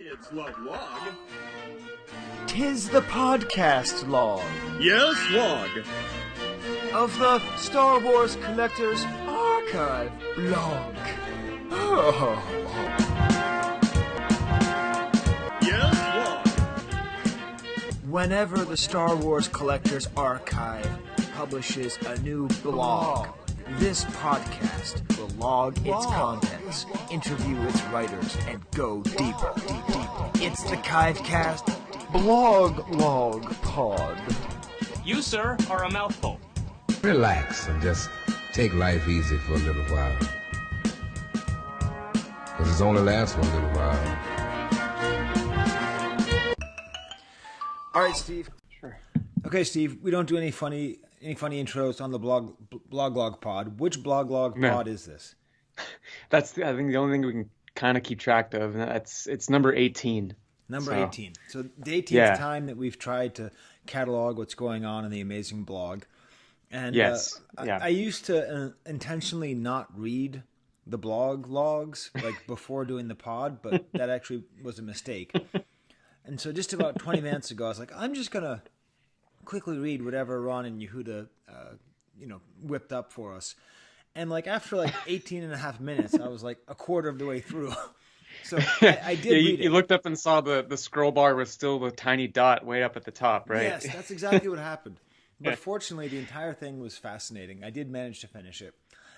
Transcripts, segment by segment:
Kids love log. 'Tis the podcast log Yes, log. of the Star Wars Collector's Archive blog. Oh. Yes, log. Whenever the Star Wars Collector's Archive publishes a new blog, this podcast will log its contents, interview its writers, and go deeper. It's the Kivecast Blog Log Pod. You, sir, are a mouthful. Relax and just take life easy for a little while. Because it's only lasts for a little while. All right, Steve. Sure. Okay, Steve. We don't do any funny intros on the blog log pod. Which blog log pod is this? That's I think the only thing we can kind of keep track of. It's number 18. Number 18. So the 18th time that we've tried to catalog what's going on in the amazing blog. And I used to intentionally not read the blog logs like before doing the pod, but that actually was a mistake. And so just about 20 minutes ago, I was like, I'm just going to quickly read whatever Ron and Yehuda, whipped up for us. And like after like 18 and a half minutes, I was like a quarter of the way through. So I did read it. You looked up and saw the scroll bar was still the tiny dot way up at the top, right? Yes, that's exactly what happened. But fortunately, the entire thing was fascinating. I did manage to finish it,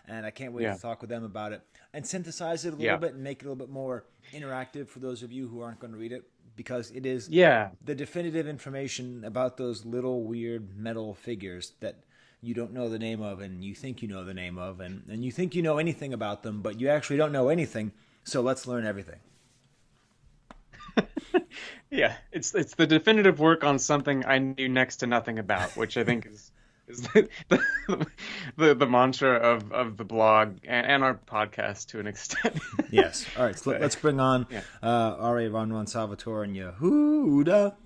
and I can't wait to talk with them about it and synthesize it a little bit and make it a little bit more interactive for those of you who aren't going to read it, because it is the definitive information about those little weird metal figures that you don't know the name of and you think you know the name of and you think you know anything about them, but you actually don't know anything. So let's learn everything. Yeah, it's the definitive work on something I knew next to nothing about, which I think is the mantra of the blog and our podcast to an extent. Yes. All right. So let's bring on R.A. Ron Salvatore and Yehuda.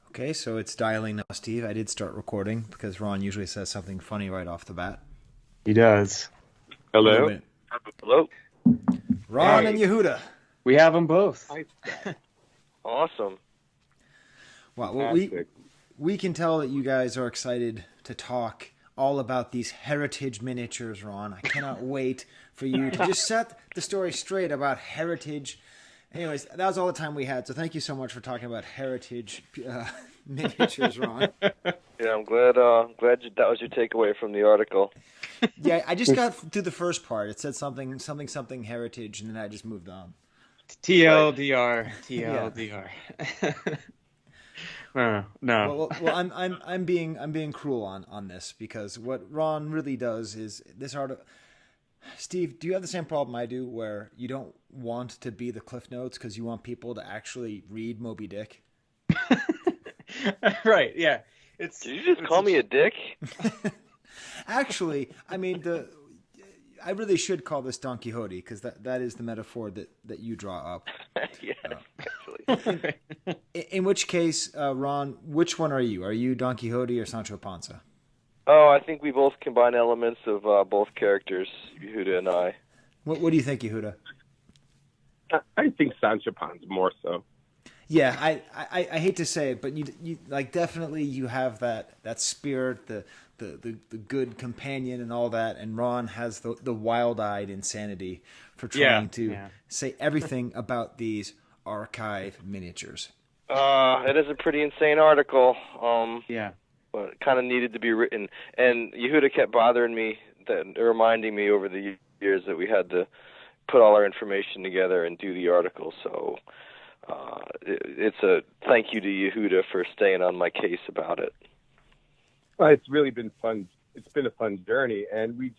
Okay, so it's dialing now, Steve. I did start recording because Ron usually says something funny right off the bat. He does. Hello. Hello. Ron and Yehuda. We have them both. Awesome. Well, we can tell that you guys are excited to talk all about these heritage miniatures, Ron. I cannot wait for you to just set the story straight about heritage. Anyways, that was all the time we had, so thank you so much for talking about heritage miniatures, Ron. Yeah, I'm glad that was your takeaway from the article. Yeah, I just got through the first part. It said something heritage, and then I just moved on. TLDR. No. Well, I'm being cruel on this, because what Ron really does is this article. Steve, do you have the same problem I do, where you don't want to be the Cliff Notes because you want people to actually read Moby Dick? Right. Yeah. Did you just call me a dick? Actually, I mean I really should call this Don Quixote, because that is the metaphor that you draw up. Yes, actually. In which case, Ron, which one are you? Are you Don Quixote or Sancho Panza? Oh, I think we both combine elements of both characters, Yehuda and I. What do you think, Yehuda? I think Sancho Panza more so. Yeah, I hate to say it, but you like definitely you have that spirit, the good companion and all that, and Ron has the wild-eyed insanity for trying to say everything about these archive miniatures. It is a pretty insane article. But it kind of needed to be written, and Yehuda kept bothering me, reminding me over the years that we had to put all our information together and do the article. So it's a thank you to Yehuda for staying on my case about it. Well, it's really been fun. It's been a fun journey, and we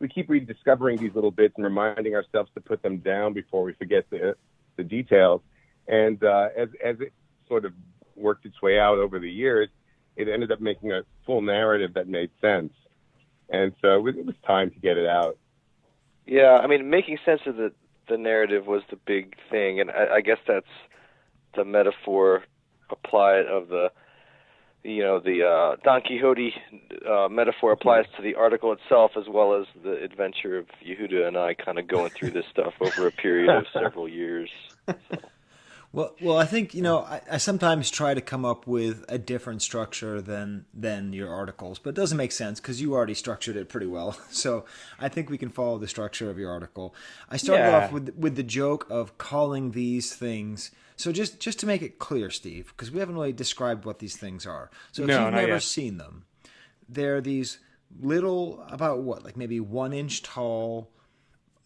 keep rediscovering these little bits and reminding ourselves to put them down before we forget the details. And as it sort of worked its way out over the years, it ended up making a full narrative that made sense. And so it was time to get it out. Yeah, I mean, making sense of the narrative was the big thing, and I guess that's the metaphor applied of the Don Quixote metaphor applies to the article itself, as well as the adventure of Yehuda and I kind of going through this stuff over a period of several years. So. Well, I think I sometimes try to come up with a different structure than your articles, but it doesn't make sense because you already structured it pretty well. So I think we can follow the structure of your article. I started off with the joke of calling these things. So just to make it clear, Steve, because we haven't really described what these things are. So if you've never seen them, they're these little, about what, like maybe 1 inch tall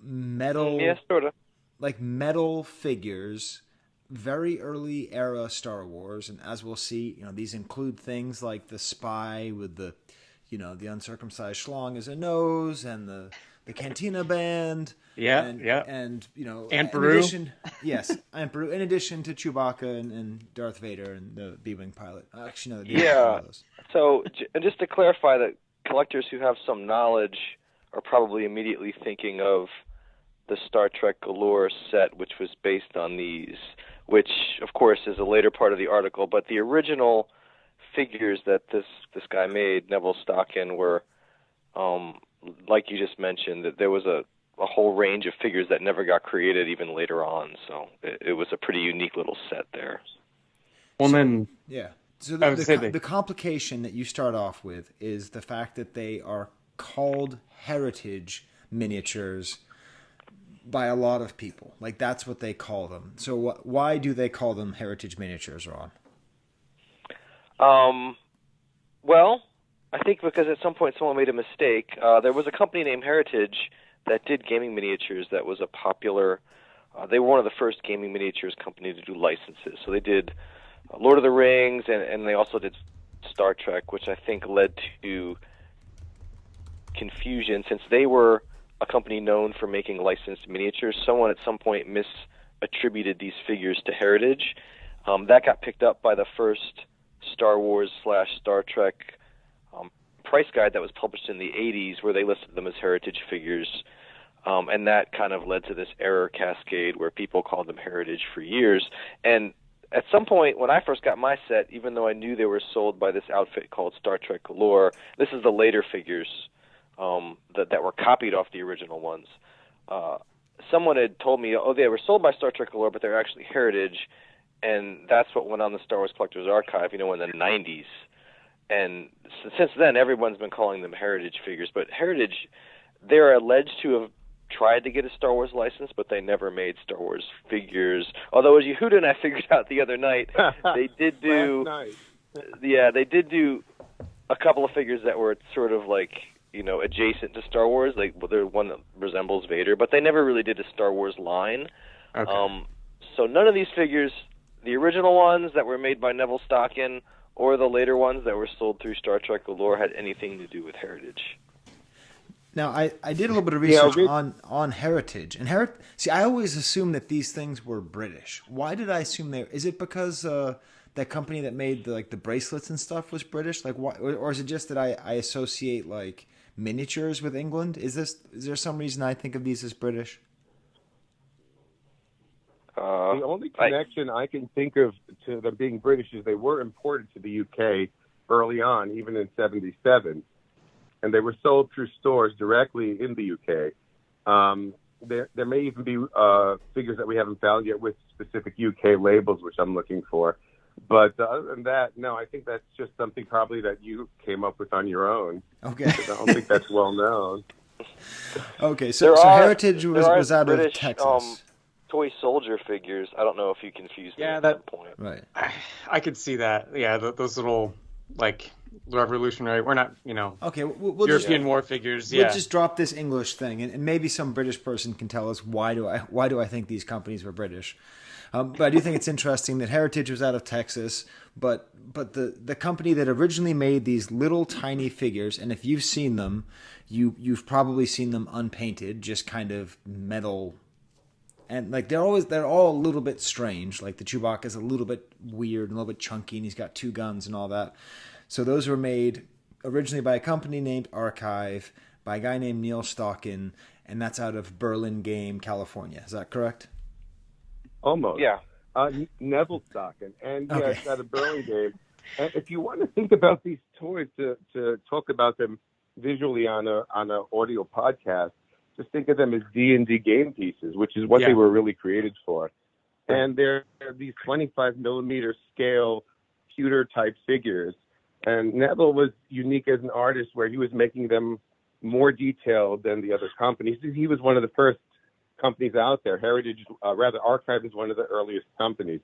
metal, sort of, like metal figures. Very early era Star Wars, and as we'll see, these include things like the spy with the uncircumcised schlong as a nose, and the cantina band, and Aunt Beru. In addition, yes, Aunt Beru. In addition to Chewbacca and Darth Vader and the B-wing pilot. Actually, no, the B-wing pilot. So, and just to clarify, that collectors who have some knowledge are probably immediately thinking of the Star Trek Galore set, which was based on these, which, of course, is a later part of the article. But the original figures that this guy made, Neville Stockin, were, like you just mentioned, that there was a whole range of figures that never got created even later on. So it was a pretty unique little set there. Well, So the complication that you start off with is the fact that they are called heritage miniatures by a lot of people. Like, that's what they call them. So why do they call them heritage miniatures, Ron? Well, I think because at some point someone made a mistake. There was a company named Heritage that did gaming miniatures that was a popular... they were one of the first gaming miniatures company to do licenses. So they did Lord of the Rings, and they also did Star Trek, which I think led to confusion since they were a company known for making licensed miniatures. Someone at some point misattributed these figures to Heritage. That got picked up by the first Star Wars / Star Trek price guide that was published in the 80s, where they listed them as heritage figures. And that kind of led to this error cascade where people called them heritage for years. And at some point, when I first got my set, even though I knew they were sold by this outfit called Star Trek Galore, this is the later figures that were copied off the original ones. Someone had told me, they were sold by Star Trek Galore, but they're actually heritage, and that's what went on the Star Wars Collector's Archive, in the 90s. And since then, everyone's been calling them heritage figures. But heritage, they're alleged to have tried to get a Star Wars license, but they never made Star Wars figures. Although, as Yehuda and I figured out the other night, they did do... they did do a couple of figures that were sort of like... adjacent to Star Wars, there's one that resembles Vader, but they never really did a Star Wars line. Okay. So none of these figures, the original ones that were made by Neville Stockin or the later ones that were sold through Star Trek Galore, had anything to do with Heritage. Now, I did a little bit of research on Heritage. And see, I always assumed that these things were British. Why did I assume they... Is it because that company that made the bracelets and stuff was British? Like, why, or is it just that I associate, miniatures with England? Is there some reason I think of these as British? The only connection I can think of to them being British is they were imported to the UK early on, even in '77, and they were sold through stores directly in the UK. There may even be figures that we haven't found yet with specific UK labels, which I'm looking for. But other than that, no, I think that's just something probably that you came up with on your own. Okay. I don't think that's well known. Okay, so Heritage was out British, of Texas. Toy soldier figures. I don't know if you confused me at that point. Right. I could see that. Yeah, those little, revolutionary... We're not, okay, we'll European war figures. We'll just drop this English thing, and maybe some British person can tell us why do I think these companies were British. But I do think it's interesting that Heritage was out of Texas, but the company that originally made these little tiny figures, and if you've seen them, you've probably seen them unpainted, just kind of metal, and they're all a little bit strange. Like the Chewbacca's a little bit weird and a little bit chunky, and he's got 2 guns and all that. So those were made originally by a company named Archive, by a guy named Neil Stockin, and that's out of Burlingame, California. Is that correct? Almost. Yeah. Neville Stockin. And it's out of Burlingame. And if you want to think about these toys to talk about them visually on an audio podcast, just think of them as D&D game pieces, which is what they were really created for. And they're these 25 millimeter scale pewter type figures. And Neville was unique as an artist where he was making them more detailed than the other companies. He was one of the first companies out there. Archive is one of the earliest companies.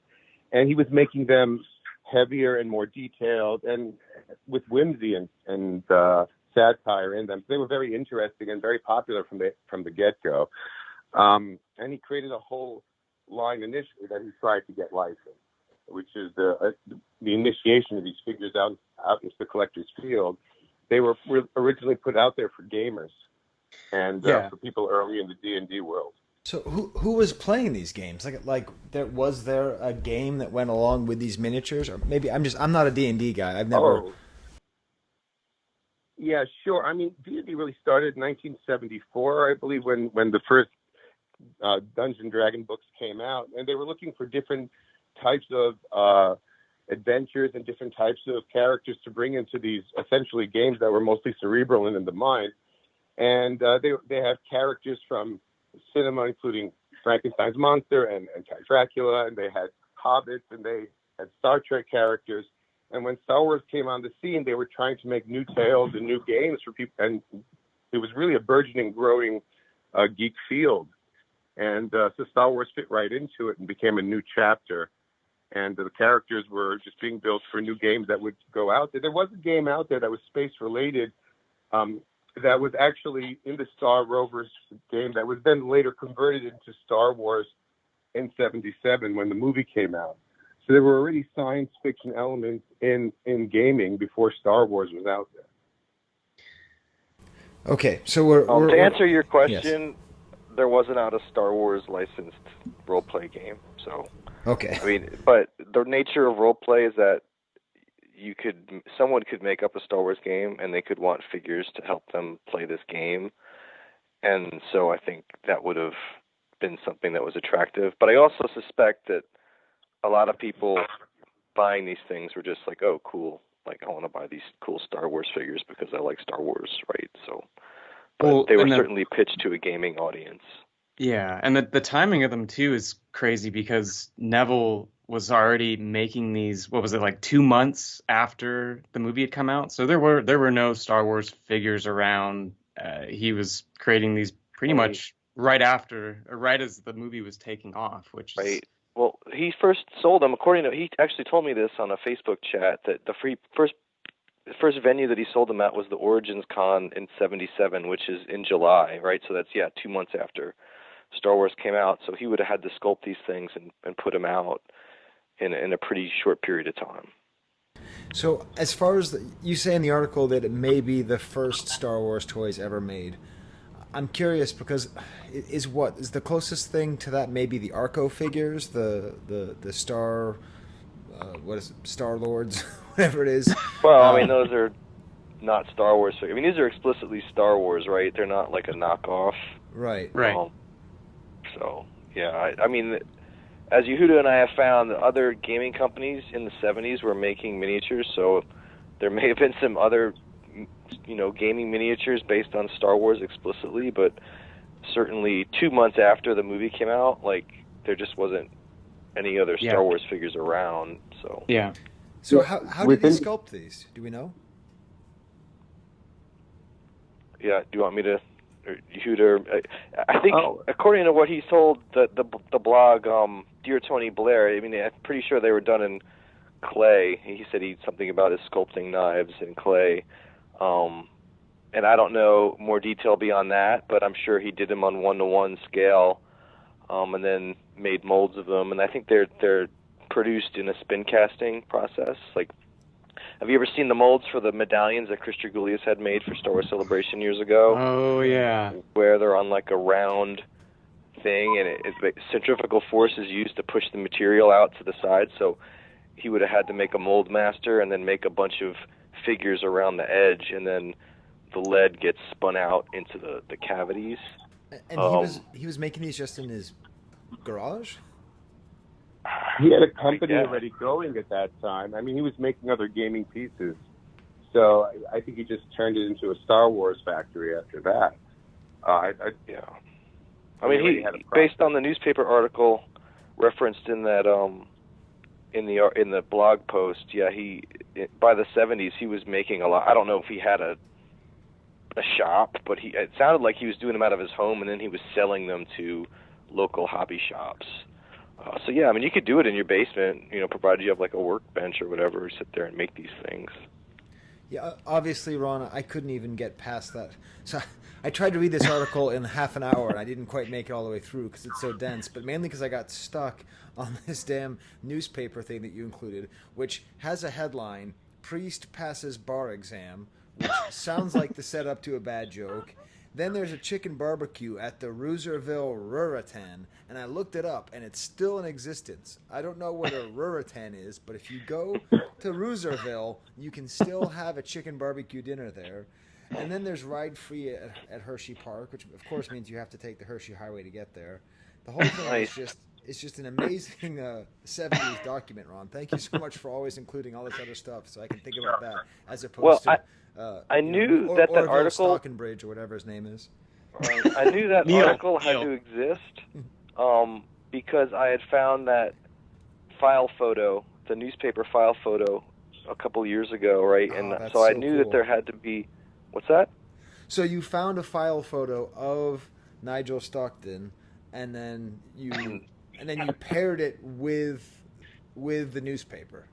And he was making them heavier and more detailed and with whimsy and satire in them. They were very interesting and very popular from the get-go. And he created a whole line initially that he tried to get licensed, which is the initiation of these figures out into the collector's field. They were originally put out there for gamers and for people early in the D&D world. So who was playing these games? Was there a game that went along with these miniatures? Or maybe I'm not a D&D guy. I've never. Oh. Yeah, sure. I mean, D&D really started in 1974, I believe, when the first Dungeon Dragon books came out, and they were looking for different types of adventures and different types of characters to bring into these essentially games that were mostly cerebral and in the mind. And they have characters from cinema, including Frankenstein's monster and Count Dracula, and they had hobbits, and they had Star Trek characters. And when Star Wars came on the scene, they were trying to make new tales and new games for people, and it was really a burgeoning, growing geek field. And so Star Wars fit right into it and became a new chapter. And the characters were just being built for new games that would go out there. There was a game out there that was space-related that was actually in the Star Rovers game that was then later converted into Star Wars in '77 when the movie came out. So there were already science fiction elements in gaming before Star Wars was out there. Okay, so to answer your question, yes. There wasn't out a Star Wars licensed role-play game. So, okay. I mean, but the nature of role-play is that someone could make up a Star Wars game and they could want figures to help them play this game. And so I think that would have been something that was attractive. But I also suspect that a lot of people buying these things were just like, oh, cool. Like, I want to buy these cool Star Wars figures because I like Star Wars, right? So, but they were certainly pitched to a gaming audience. Yeah, and the timing of them, too, is crazy because Neville was already making these, 2 months after the movie had come out? So there were no Star Wars figures around. He was creating these pretty much right as the movie was taking off, which is... Right. Well, he first sold them, he actually told me this on a Facebook chat, that the first venue that he sold them at was the Origins Con in '77, which is in July, right? So that's, 2 months after Star Wars came out. So he would have had to sculpt these things and put them out in a pretty short period of time. So as far as you say in the article that it may be the first Star Wars toys ever made, I'm curious because is the closest thing to that maybe the Arco figures, the Star, what is it, Star Lords, whatever it is. Well, I mean, those are not Star Wars figures. I mean, these are explicitly Star Wars, right? They're not like a knockoff. Right. So, yeah, I mean, as Yehuda and I have found, other gaming companies in the 70s were making miniatures, so there may have been some other, gaming miniatures based on Star Wars explicitly, but certainly 2 months after the movie came out, there just wasn't any other Star Wars figures around. So yeah. So how did he sculpt these? Do we know? Yeah. Do you want me to? Or Yehuda? I think according to what he told the blog, Dear Tony Blair, I mean, I'm pretty sure they were done in clay. He said something about his sculpting knives in clay. And I don't know more detail beyond that, but I'm sure he did them on 1-to-1 scale, and then made molds of them. And I think they're produced in a spin casting process. Have you ever seen the molds for the medallions that Chris Dragoulias had made for Star Wars Celebration years ago? Oh yeah, where they're on a round thing, and centrifugal force is used to push the material out to the side. So he would have had to make a mold master and then make a bunch of figures around the edge, and then the lead gets spun out into the cavities. And he was making these just in his garage? He had a company already going at that time. I mean, he was making other gaming pieces. So I think he just turned it into a Star Wars factory after that. I mean, he based on the newspaper article referenced in that in the blog post, by the 70s he was making a lot. I don't know if he had a shop, but it sounded like he was doing them out of his home, and then he was selling them to local hobby shops. So yeah, I mean, you could do it in your basement, provided you have like a workbench or whatever, sit there and make these things. Yeah, obviously, Ron, I couldn't even get past that. So I tried to read this article in half an hour, and I didn't quite make it all the way through because it's so dense, but mainly because I got stuck on this damn newspaper thing that you included, which has a headline, Priest Passes Bar Exam, which sounds like the setup to a bad joke. Then there's a chicken barbecue at the Rooserville Ruritan, and I looked it up, and it's still in existence. I don't know what a Ruritan is, but if you go to Rooserville, you can still have a chicken barbecue dinner there. And then there's ride free at Hershey Park, which of course means you have to take the Hershey Highway to get there. The whole thing is just an amazing 70s document, Ron. Thank you so much for always including all this other stuff, so I can think about that as opposed to. I knew that article, Stockenbridge or whatever his name is. I knew that article had to exist because I had found that file photo, the newspaper file photo, a couple years ago, right? And so I knew that there had to be. What's that? So you found a file photo of Nigel Stockton, and then you paired it with the newspaper.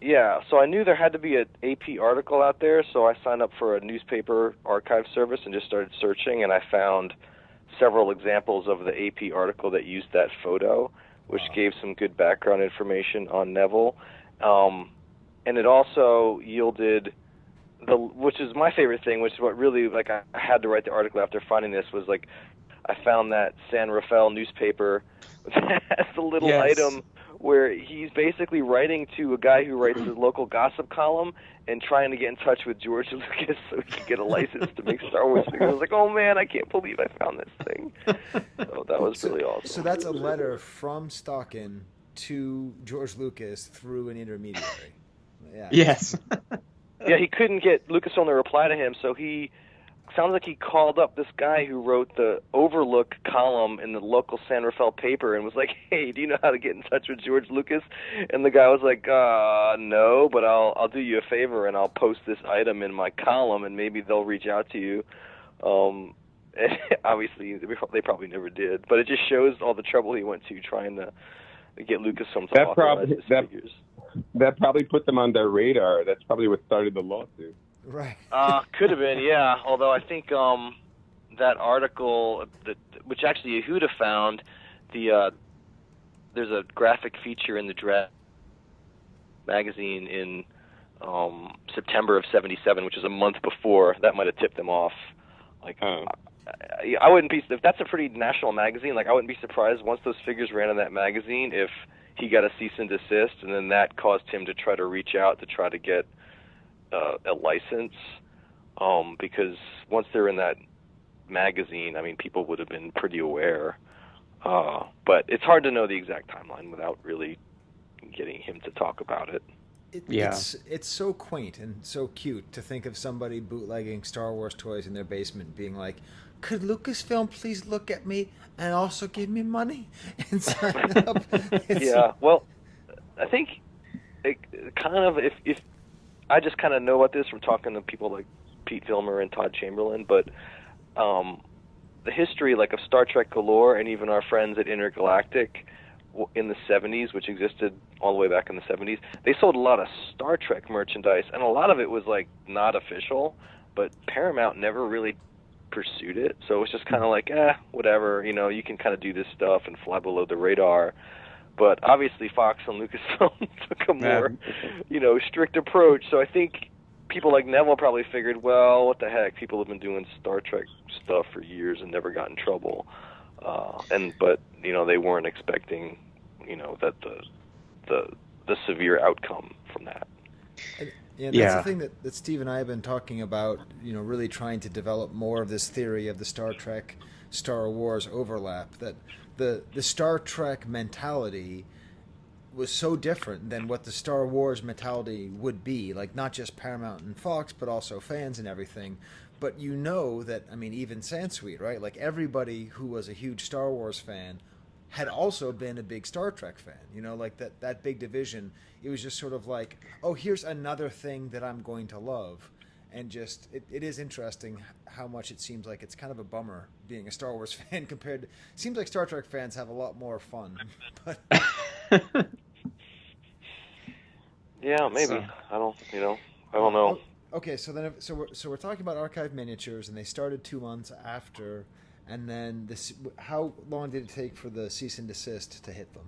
Yeah, so I knew there had to be an AP article out there, so I signed up for a newspaper archive service and just started searching, and I found several examples of the AP article that used that photo, which gave some good background information on Neville. And it also yielded which is my favorite thing, which is what really, like, I had to write the article after finding this, was like I found that San Rafael newspaper that has a little item where he's basically writing to a guy who writes his local gossip column and trying to get in touch with George Lucas so he can get a license to make Star Wars figures. I was like, oh man, I can't believe I found this thing. So that was really awesome. So that's a letter from Stockin to George Lucas through an intermediary. Yeah. Yes. Yeah, he couldn't get Lucasfilm to reply to him, so he sounds like he called up this guy who wrote the Overlook column in the local San Rafael paper and was like, hey, do you know how to get in touch with George Lucas? And the guy was like, no, but I'll do you a favor and I'll post this item in my column and maybe they'll reach out to you. Obviously, they probably never did, but it just shows all the trouble he went to trying to get Lucasfilm to authorize his figures. That probably put them on their radar. That's probably what started the lawsuit. Right. Could have been, yeah. Although I think that article, which actually Yehuda found, there's a graphic feature in the Draft magazine in September of '77, which is a month before. That might have tipped them off. Like, I wouldn't be, if that's a pretty national magazine, like I wouldn't be surprised once those figures ran in that magazine if he got a cease and desist, and then that caused him to try to reach out to try to get a license, because once they're in that magazine, I mean, people would have been pretty aware. But it's hard to know the exact timeline without really getting him to talk about it. It's so quaint and so cute to think of somebody bootlegging Star Wars toys in their basement being like, could Lucasfilm please look at me and also give me money and sign up? Yeah, well, I think it kind of, if I just kind of know about this from talking to people like Pete Vilmer and Todd Chamberlain, but the history like of Star Trek Galore and even our friends at Intergalactic in the 70s, which existed all the way back in the 70s, they sold a lot of Star Trek merchandise, and a lot of it was like not official, but Paramount never really pursued it, so it was just kind of like, whatever, you can kind of do this stuff and fly below the radar. But obviously Fox and Lucasfilm took a more, strict approach, so I think people like Neville probably figured, well, what the heck, people have been doing Star Trek stuff for years and never got in trouble. But they weren't expecting, that the severe outcome from that. And that's the thing that Steve and I have been talking about, really trying to develop more of this theory of the Star Trek, Star Wars overlap, that the Star Trek mentality was so different than what the Star Wars mentality would be, like not just Paramount and Fox, but also fans and everything. But that, even Sansweet, right? Like everybody who was a huge Star Wars fan had also been a big Star Trek fan. You know, like that big division. It was just sort of like, oh, here's another thing that I'm going to love. And just, it is interesting how much it seems like it's kind of a bummer being a Star Wars fan compared to, seems like Star Trek fans have a lot more fun. But yeah, maybe. I don't know. Okay, so then, we're talking about archive miniatures, and they started 2 months after, and then how long did it take for the cease and desist to hit them?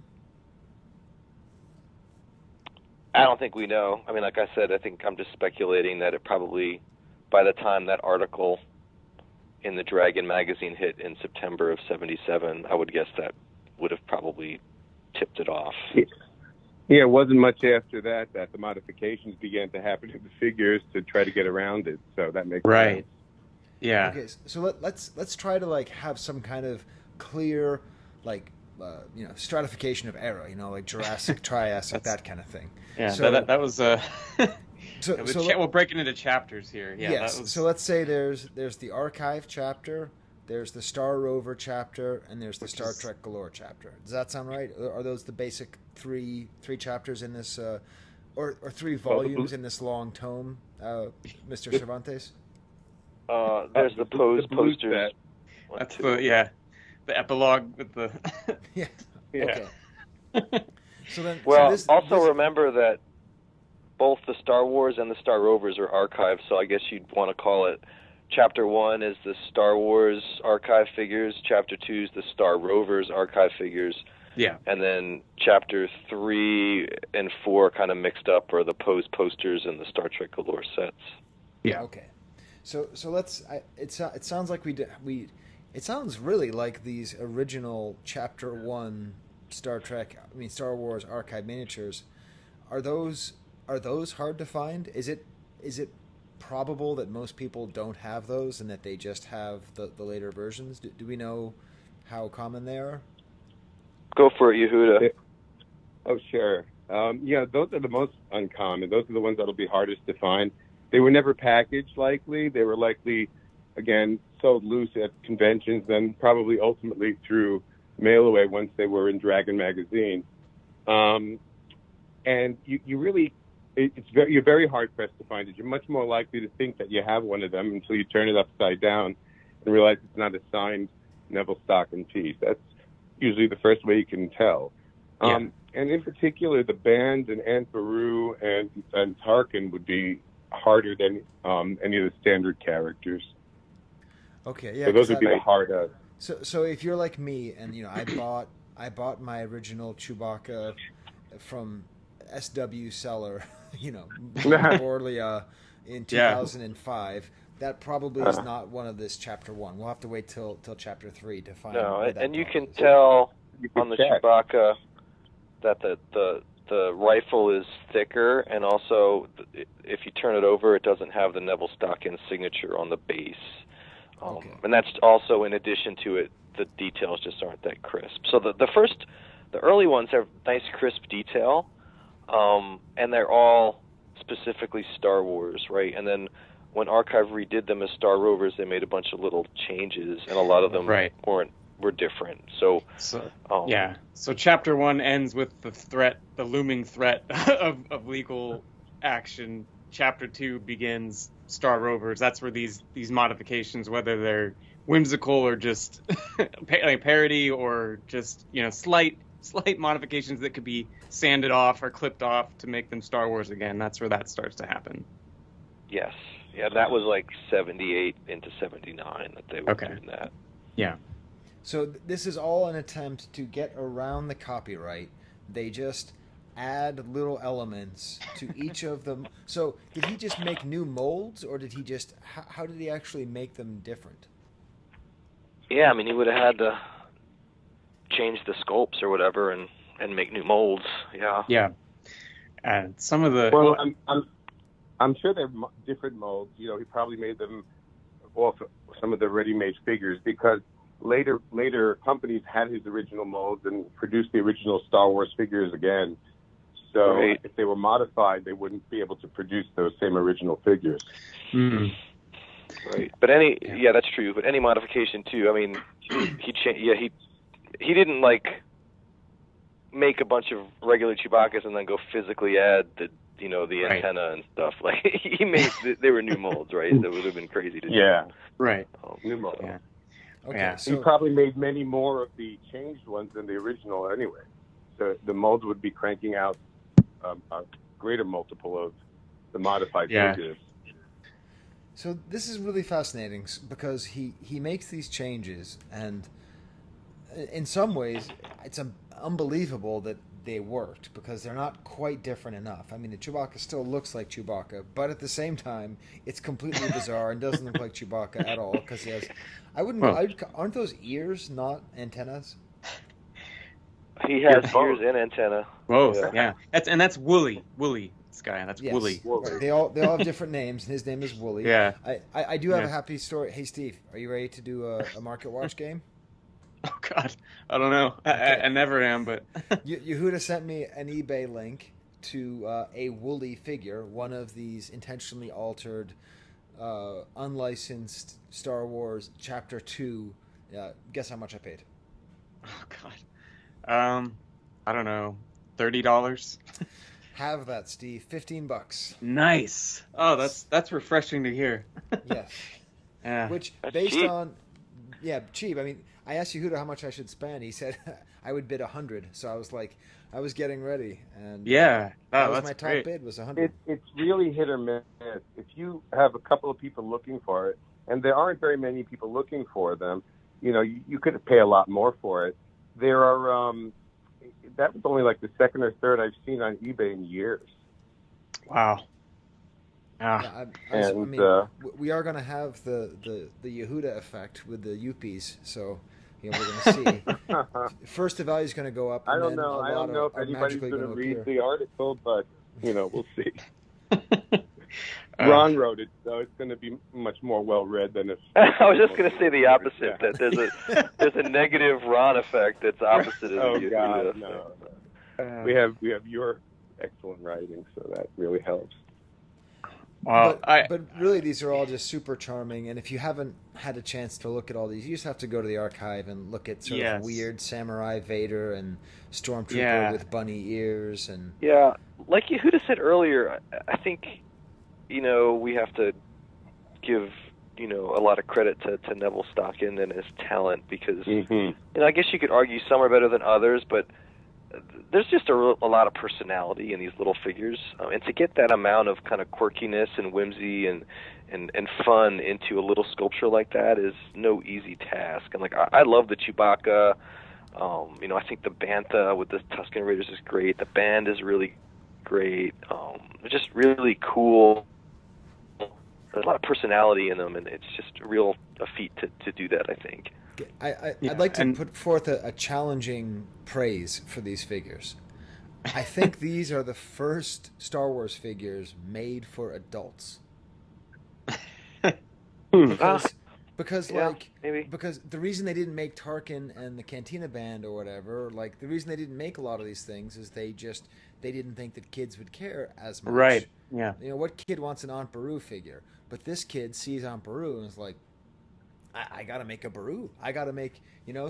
I don't think we know. I mean, like I said, I think I'm just speculating that it probably, by the time that article in the Dragon magazine hit in September of '77, I would guess that would have probably tipped it off. Yeah, it wasn't much after that the modifications began to happen to the figures to try to get around it. So that makes sense. Yeah. Okay, so let's try to like have some kind of clear, like stratification of era. You know, like Jurassic, Triassic, that kind of thing. Yeah, so, that was we'll break it into chapters here. Yeah. Yes. So let's say there's the archive chapter, there's the Star Rover chapter, and there's the Star Trek Galore chapter. Does that sound right? Are those the basic three chapters in this, or 3 volumes in this long tome, Mr. Cervantes? There's the posters. That's the epilogue with the yeah. Okay. So then, remember that both the Star Wars and the Star Rovers are archived, so I guess you'd want to call it Chapter 1 is the Star Wars archive figures, Chapter 2 is the Star Rovers archive figures, and then Chapter 3 and 4 kind of mixed up are the posters and the Star Trek Galore sets. Yeah. Okay. So let's. It sounds like it sounds really like these original Chapter 1 Star Wars archive miniatures. Are those hard to find? Is it probable that most people don't have those and that they just have the later versions? Do we know how common they are? Go for it, Yehuda. Oh, sure. Those are the most uncommon. Those are the ones that'll be hardest to find. They were never packaged likely. They were likely, again, sold loose at conventions, then probably ultimately through mail away once they were in Dragon magazine. And you really, you're very hard pressed to find it. You're much more likely to think that you have one of them until you turn it upside down and realize it's not a signed Neville Stocking piece. That's usually the first way you can tell. And in particular, the Band and Aunt Beru and Tarkin would be harder than any of the standard characters. Okay, yeah. So those would be the hardest. So if you're like me, and I bought my original Chewbacca from SW Seller, Borlia in 2005. That probably is not one of this Chapter 1. We'll have to wait till Chapter 3 to find. No, and you can tell on the Chewbacca that the rifle is thicker, and also if you turn it over, it doesn't have the Neville Stocking signature on the base. And that's also in addition to it, the details just aren't that crisp. So the early ones have nice crisp detail, and they're all specifically Star Wars, right? And then when Archive redid them as Star Rovers, they made a bunch of little changes, and a lot of them were different. So Chapter 1 ends with the looming threat of legal action. Chapter 2 begins Star Rovers. That's where these modifications, whether they're whimsical or just like parody or just slight modifications that could be sanded off or clipped off to make them Star Wars again. That's where that starts to happen. Yes. Yeah, that was like 78 into 79 that they were doing that. Yeah. So this is all an attempt to get around the copyright. They just add little elements to each of them. So did he just make new molds, or did he just... How did he actually make them different? Yeah, I mean, he would have had to change the sculpts or whatever and make new molds. Yeah. Yeah. And some of the... Well, I'm sure they're different molds. He probably made them off some of the ready-made figures, because later companies had his original molds and produced the original Star Wars figures again. So if they were modified, they wouldn't be able to produce those same original figures. Mm-hmm. Right. But that's true. But any modification too. I mean, he didn't make a bunch of regular Chewbacca's and then go physically add the Right. antenna and stuff. Like they were new molds, right? That would have been crazy to do. Yeah, Right. new molds. Yeah. Okay, Yeah. He so probably made many more of the changed ones than the original anyway. The molds would be cranking out a greater multiple of the modified figures. So this is really fascinating because he makes these changes, and in some ways it's unbelievable that they worked because they're not quite different enough. I mean, the Chewbacca still looks like Chewbacca, but at the same time, it's completely bizarre and doesn't look like Chewbacca at all because he has. Aren't those ears not antennas? He has ears and antenna. Both, yeah. That's Wooly. This guy, that's Yes. Wooly. Right. They all have different names, and his name is Wooly. Yeah. I do have a happy story. Hey, Steve, are you ready to do a Market Watch game? Oh God, I don't know. Okay. I never am, but Yehuda sent me an eBay link to a Wooly figure, one of these intentionally altered, unlicensed Star Wars Chapter 2. Guess how much I paid? oh God, I don't know, $30. Have that, Steve. $15. Nice. Oh, that's refreshing to hear. Yes. Yeah. Which, That's based cheap. on, cheap. I mean, I asked Yehuda how much I should spend. He said I would bid 100. So I was like, I was getting ready, and Yeah. that Oh, was that's my top great. bid was 100. It's really hit or miss. If you have a couple of people looking for it, and there aren't very many people looking for them, you could pay a lot more for it. There are that was only like the second or third I've seen on eBay in years. Wow. Yeah, I mean, we are going to have the Yehuda effect with the Yuppies, so we're going to see. First, the value is going to go up. And I don't then know. I don't know if anybody's going to read the article, but we'll see. Ron wrote it, so it's going to be much more well read than if. I was just going to say the opposite. That there's a negative Ron effect that's opposite of Oh the God, effect. no. We have your excellent writing, so that really helps. Well, but really, these are all just super charming. And if you haven't had a chance to look at all these, you just have to go to the archive and look at sort of weird samurai Vader and Stormtrooper with bunny ears and. Yeah, like Yehuda said earlier, I think we have to give a lot of credit to Neville Stockin and his talent because I guess you could argue some are better than others, but there's just a lot of personality in these little figures, and to get that amount of kind of quirkiness and whimsy and fun into a little sculpture like that is no easy task. And like I love the Chewbacca. I think the Bantha with the Tusken Raiders is great. The band is really great. They're just really cool. There's a lot of personality in them, and it's just a feat to do that, I think. I'd like to put forth a challenging praise for these figures. I think these are the first Star Wars figures made for adults. Because the reason they didn't make Tarkin and the Cantina Band or whatever, like the reason they didn't make a lot of these things is they didn't think that kids would care as much. Right. Yeah. What kid wants an Aunt Beru figure? But this kid sees Aunt Beru and is like, I got to make a Beru. I got to make,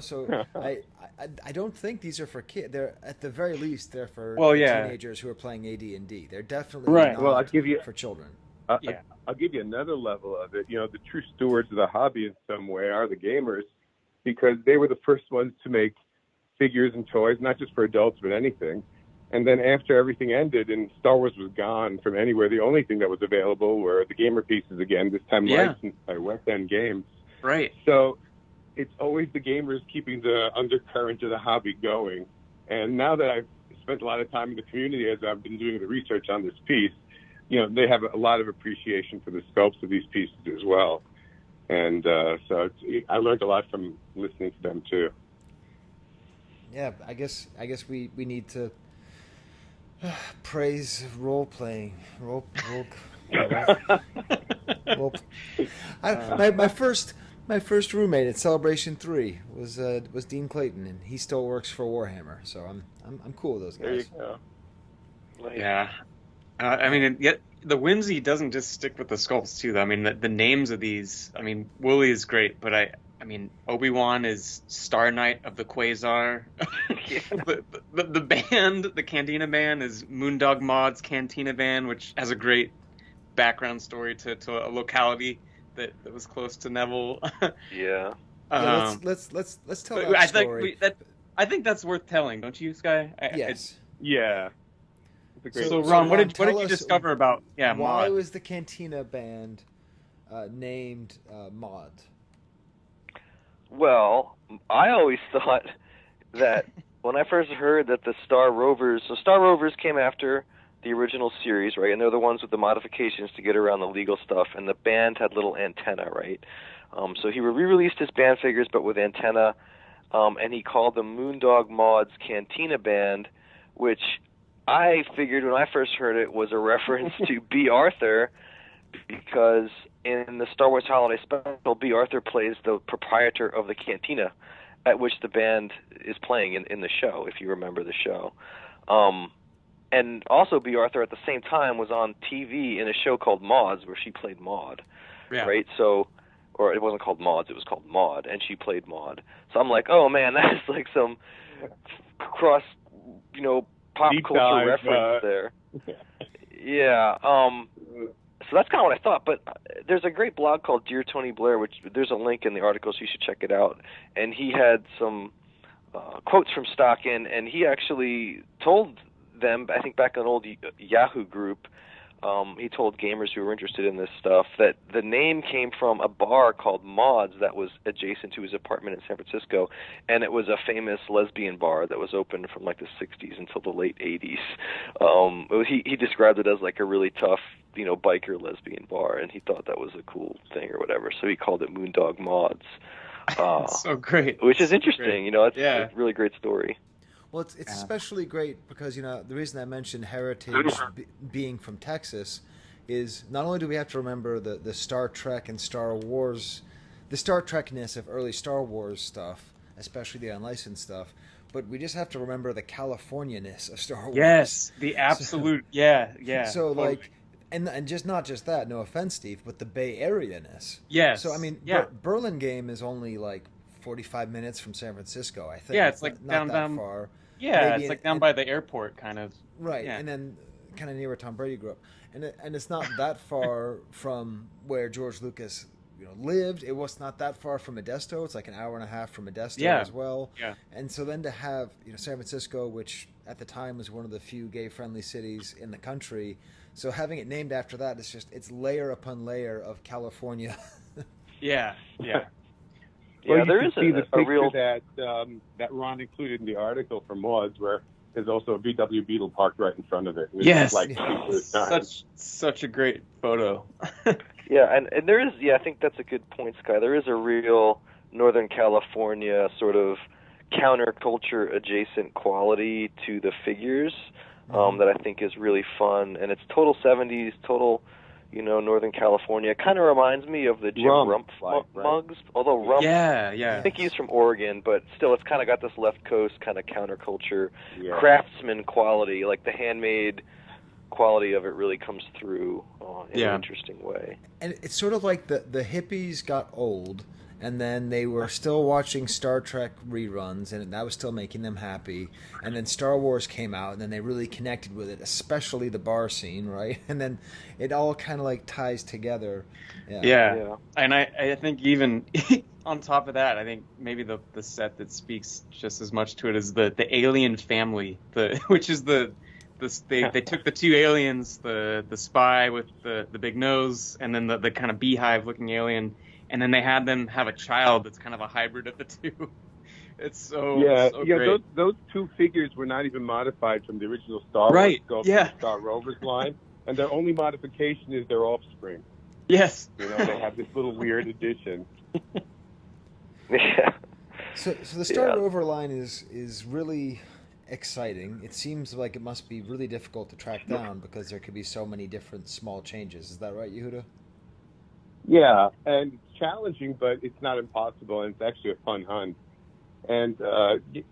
so I don't think these are for kids. They're, at the very least, they're for teenagers who are playing AD&D. They're definitely not I'll give you, for children. I'll give you another level of it. The true stewards of the hobby in some way are the gamers, because they were the first ones to make figures and toys, not just for adults, but anything. And then after everything ended and Star Wars was gone from anywhere, the only thing that was available were the gamer pieces again, this time licensed by West End Games. Right. So it's always the gamers keeping the undercurrent of the hobby going. And now that I've spent a lot of time in the community as I've been doing the research on this piece, they have a lot of appreciation for the sculpts of these pieces as well. And so I learned a lot from listening to them too. Yeah, I guess we need to praise role playing. My first roommate at Celebration 3 was Dean Clayton, and he still works for Warhammer. So I'm cool with those guys. There you go. Yeah. I mean, yet the whimsy doesn't just stick with the sculpts too. I mean, the names of these. I mean, Wooly is great, but I mean, Obi-Wan is Star Knight of the Quasar. the band, the Cantina Band, is Moondog Mod's Cantina Band, which has a great background story to a locality that was close to Neville. Yeah. Let's tell that story. I think that's worth telling, don't you, Sky? Yes. Yeah. So Ron, what did you discover about why Mod? was the Cantina Band named Mod? Well, I always thought that when I first heard that the Star Rovers came after the original series, right? And they're the ones with the modifications to get around the legal stuff, and the band had little antenna, right? So he re-released his band figures, but with antenna, and he called them Moondog Mod's Cantina Band, which I figured when I first heard it was a reference to B. Arthur, because in the Star Wars Holiday Special, B. Arthur plays the proprietor of the cantina at which the band is playing in the show, if you remember the show. And also B. Arthur at the same time was on TV in a show called Mods, where she played Maud, right? So, or it wasn't called Mods, it was called Maud, and she played Maud. So I'm like, oh man, that's like some cross, pop Deep culture dive, reference there. Yeah. So that's kind of what I thought. But there's a great blog called Dear Tony Blair, which there's a link in the article, so you should check it out. And he had some quotes from Stockin, and he actually told them, I think back in an old Yahoo group, he told gamers who were interested in this stuff that the name came from a bar called Mods that was adjacent to his apartment in San Francisco, and it was a famous lesbian bar that was open from like the 60s until the late 80s. He described it as like a really tough, biker lesbian bar, and he thought that was a cool thing or whatever, so he called it Moondog Mods. So great. Which is interesting, it's a really great story. Well, it's especially great because, the reason I mentioned heritage being from Texas is not only do we have to remember the Star Trek and Star Wars, the Star Trek-ness of early Star Wars stuff, especially the unlicensed stuff, but we just have to remember the California-ness of Star Wars. Yes, the absolute, yeah. So, like, and just not just that, no offense, Steve, but the Bay Area-ness. Yes. So, I mean, Berlin Game is only, like, 45 minutes from San Francisco, I think. Yeah, it's like not down that far. Yeah, maybe it's like down by the airport, kind of. Right, yeah. And then kind of near where Tom Brady grew up, and it's not that far from where George Lucas, lived. It was not that far from Modesto. It's like an hour and a half from Modesto as well. Yeah. And so then to have San Francisco, which at the time was one of the few gay-friendly cities in the country, so having it named after that, it's layer upon layer of California. Yeah. Well, there is a real that Ron included in the article from Mods, where there's also a VW Beetle parked right in front of it. Yes, like such a great photo. Yeah, and there is, I think that's a good point, Sky. There is a real Northern California sort of counterculture adjacent quality to the figures that I think is really fun, and it's total 70s, total. Northern California. It kind of reminds me of the Jim Rump mugs, although Rump, I think he's from Oregon, but still it's kind of got this left coast kind of counterculture, craftsman quality, like the handmade quality of it really comes through in an interesting way. And it's sort of like the hippies got old, and then they were still watching Star Trek reruns, and that was still making them happy. And then Star Wars came out, and then they really connected with it, especially the bar scene, right? And then it all kind of like ties together. Yeah. And I think even on top of that, I think maybe the set that speaks just as much to it is the alien family, which is they took the two aliens, the spy with the big nose, and then the kind of beehive looking alien. And then they had them have a child that's kind of a hybrid of the two. It's so great. Those two figures were not even modified from the original Star Wars Star Rovers line, and their only modification is their offspring. Yes, they have this little weird addition. Yeah. So the Star Rover line is really exciting. It seems like it must be really difficult to track down because there could be so many different small changes. Is that right, Yehuda? Yeah, and it's challenging, but it's not impossible, and it's actually a fun hunt. And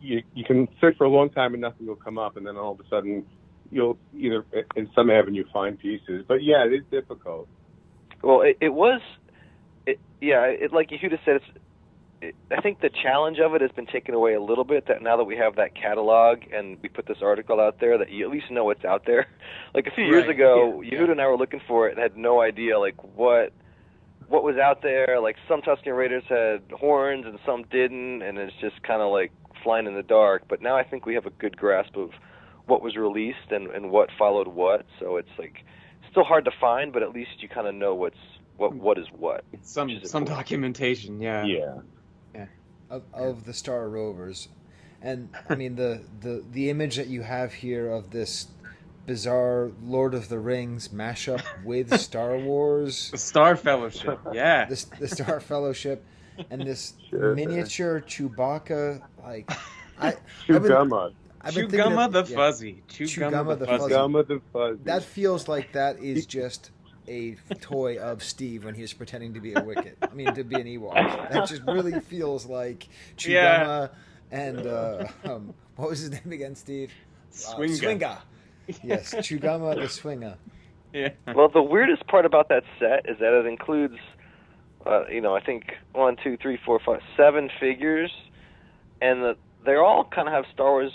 you can search for a long time and nothing will come up, and then all of a sudden you'll either in some avenue find pieces. But yeah, it is difficult. Well, it was like Yehuda said, I think the challenge of it has been taken away a little bit. That now that we have that catalog and we put this article out there, that you at least know what's out there. Like a few years ago, Yehuda and I were looking for it and had no idea like what was out there. Like some Tusken Raiders had horns and some didn't, and it's just kind of like flying in the dark. But now I think we have a good grasp of what was released and what followed what. So it's like still hard to find, but at least you kind of know what is what. Some documentation, yeah. Of the Star Rovers. And I mean the image that you have here of this bizarre Lord of the Rings mashup with Star Wars, the Star Fellowship, yeah, the Star Fellowship, and this miniature Chewbacca, like Chewgumma the Fuzzy. That feels like that is just a toy of Steve when he was pretending to be a Wicket. I mean, to be an Ewok. That just really feels like Chewgumma and what was his name again, Steve? Swinga. Yes, Chewgumma the Swinger. Yeah. Well, the weirdest part about that set is that it includes, I think 1, 2, 3, 4, 5, 7 figures, and they all kind of have Star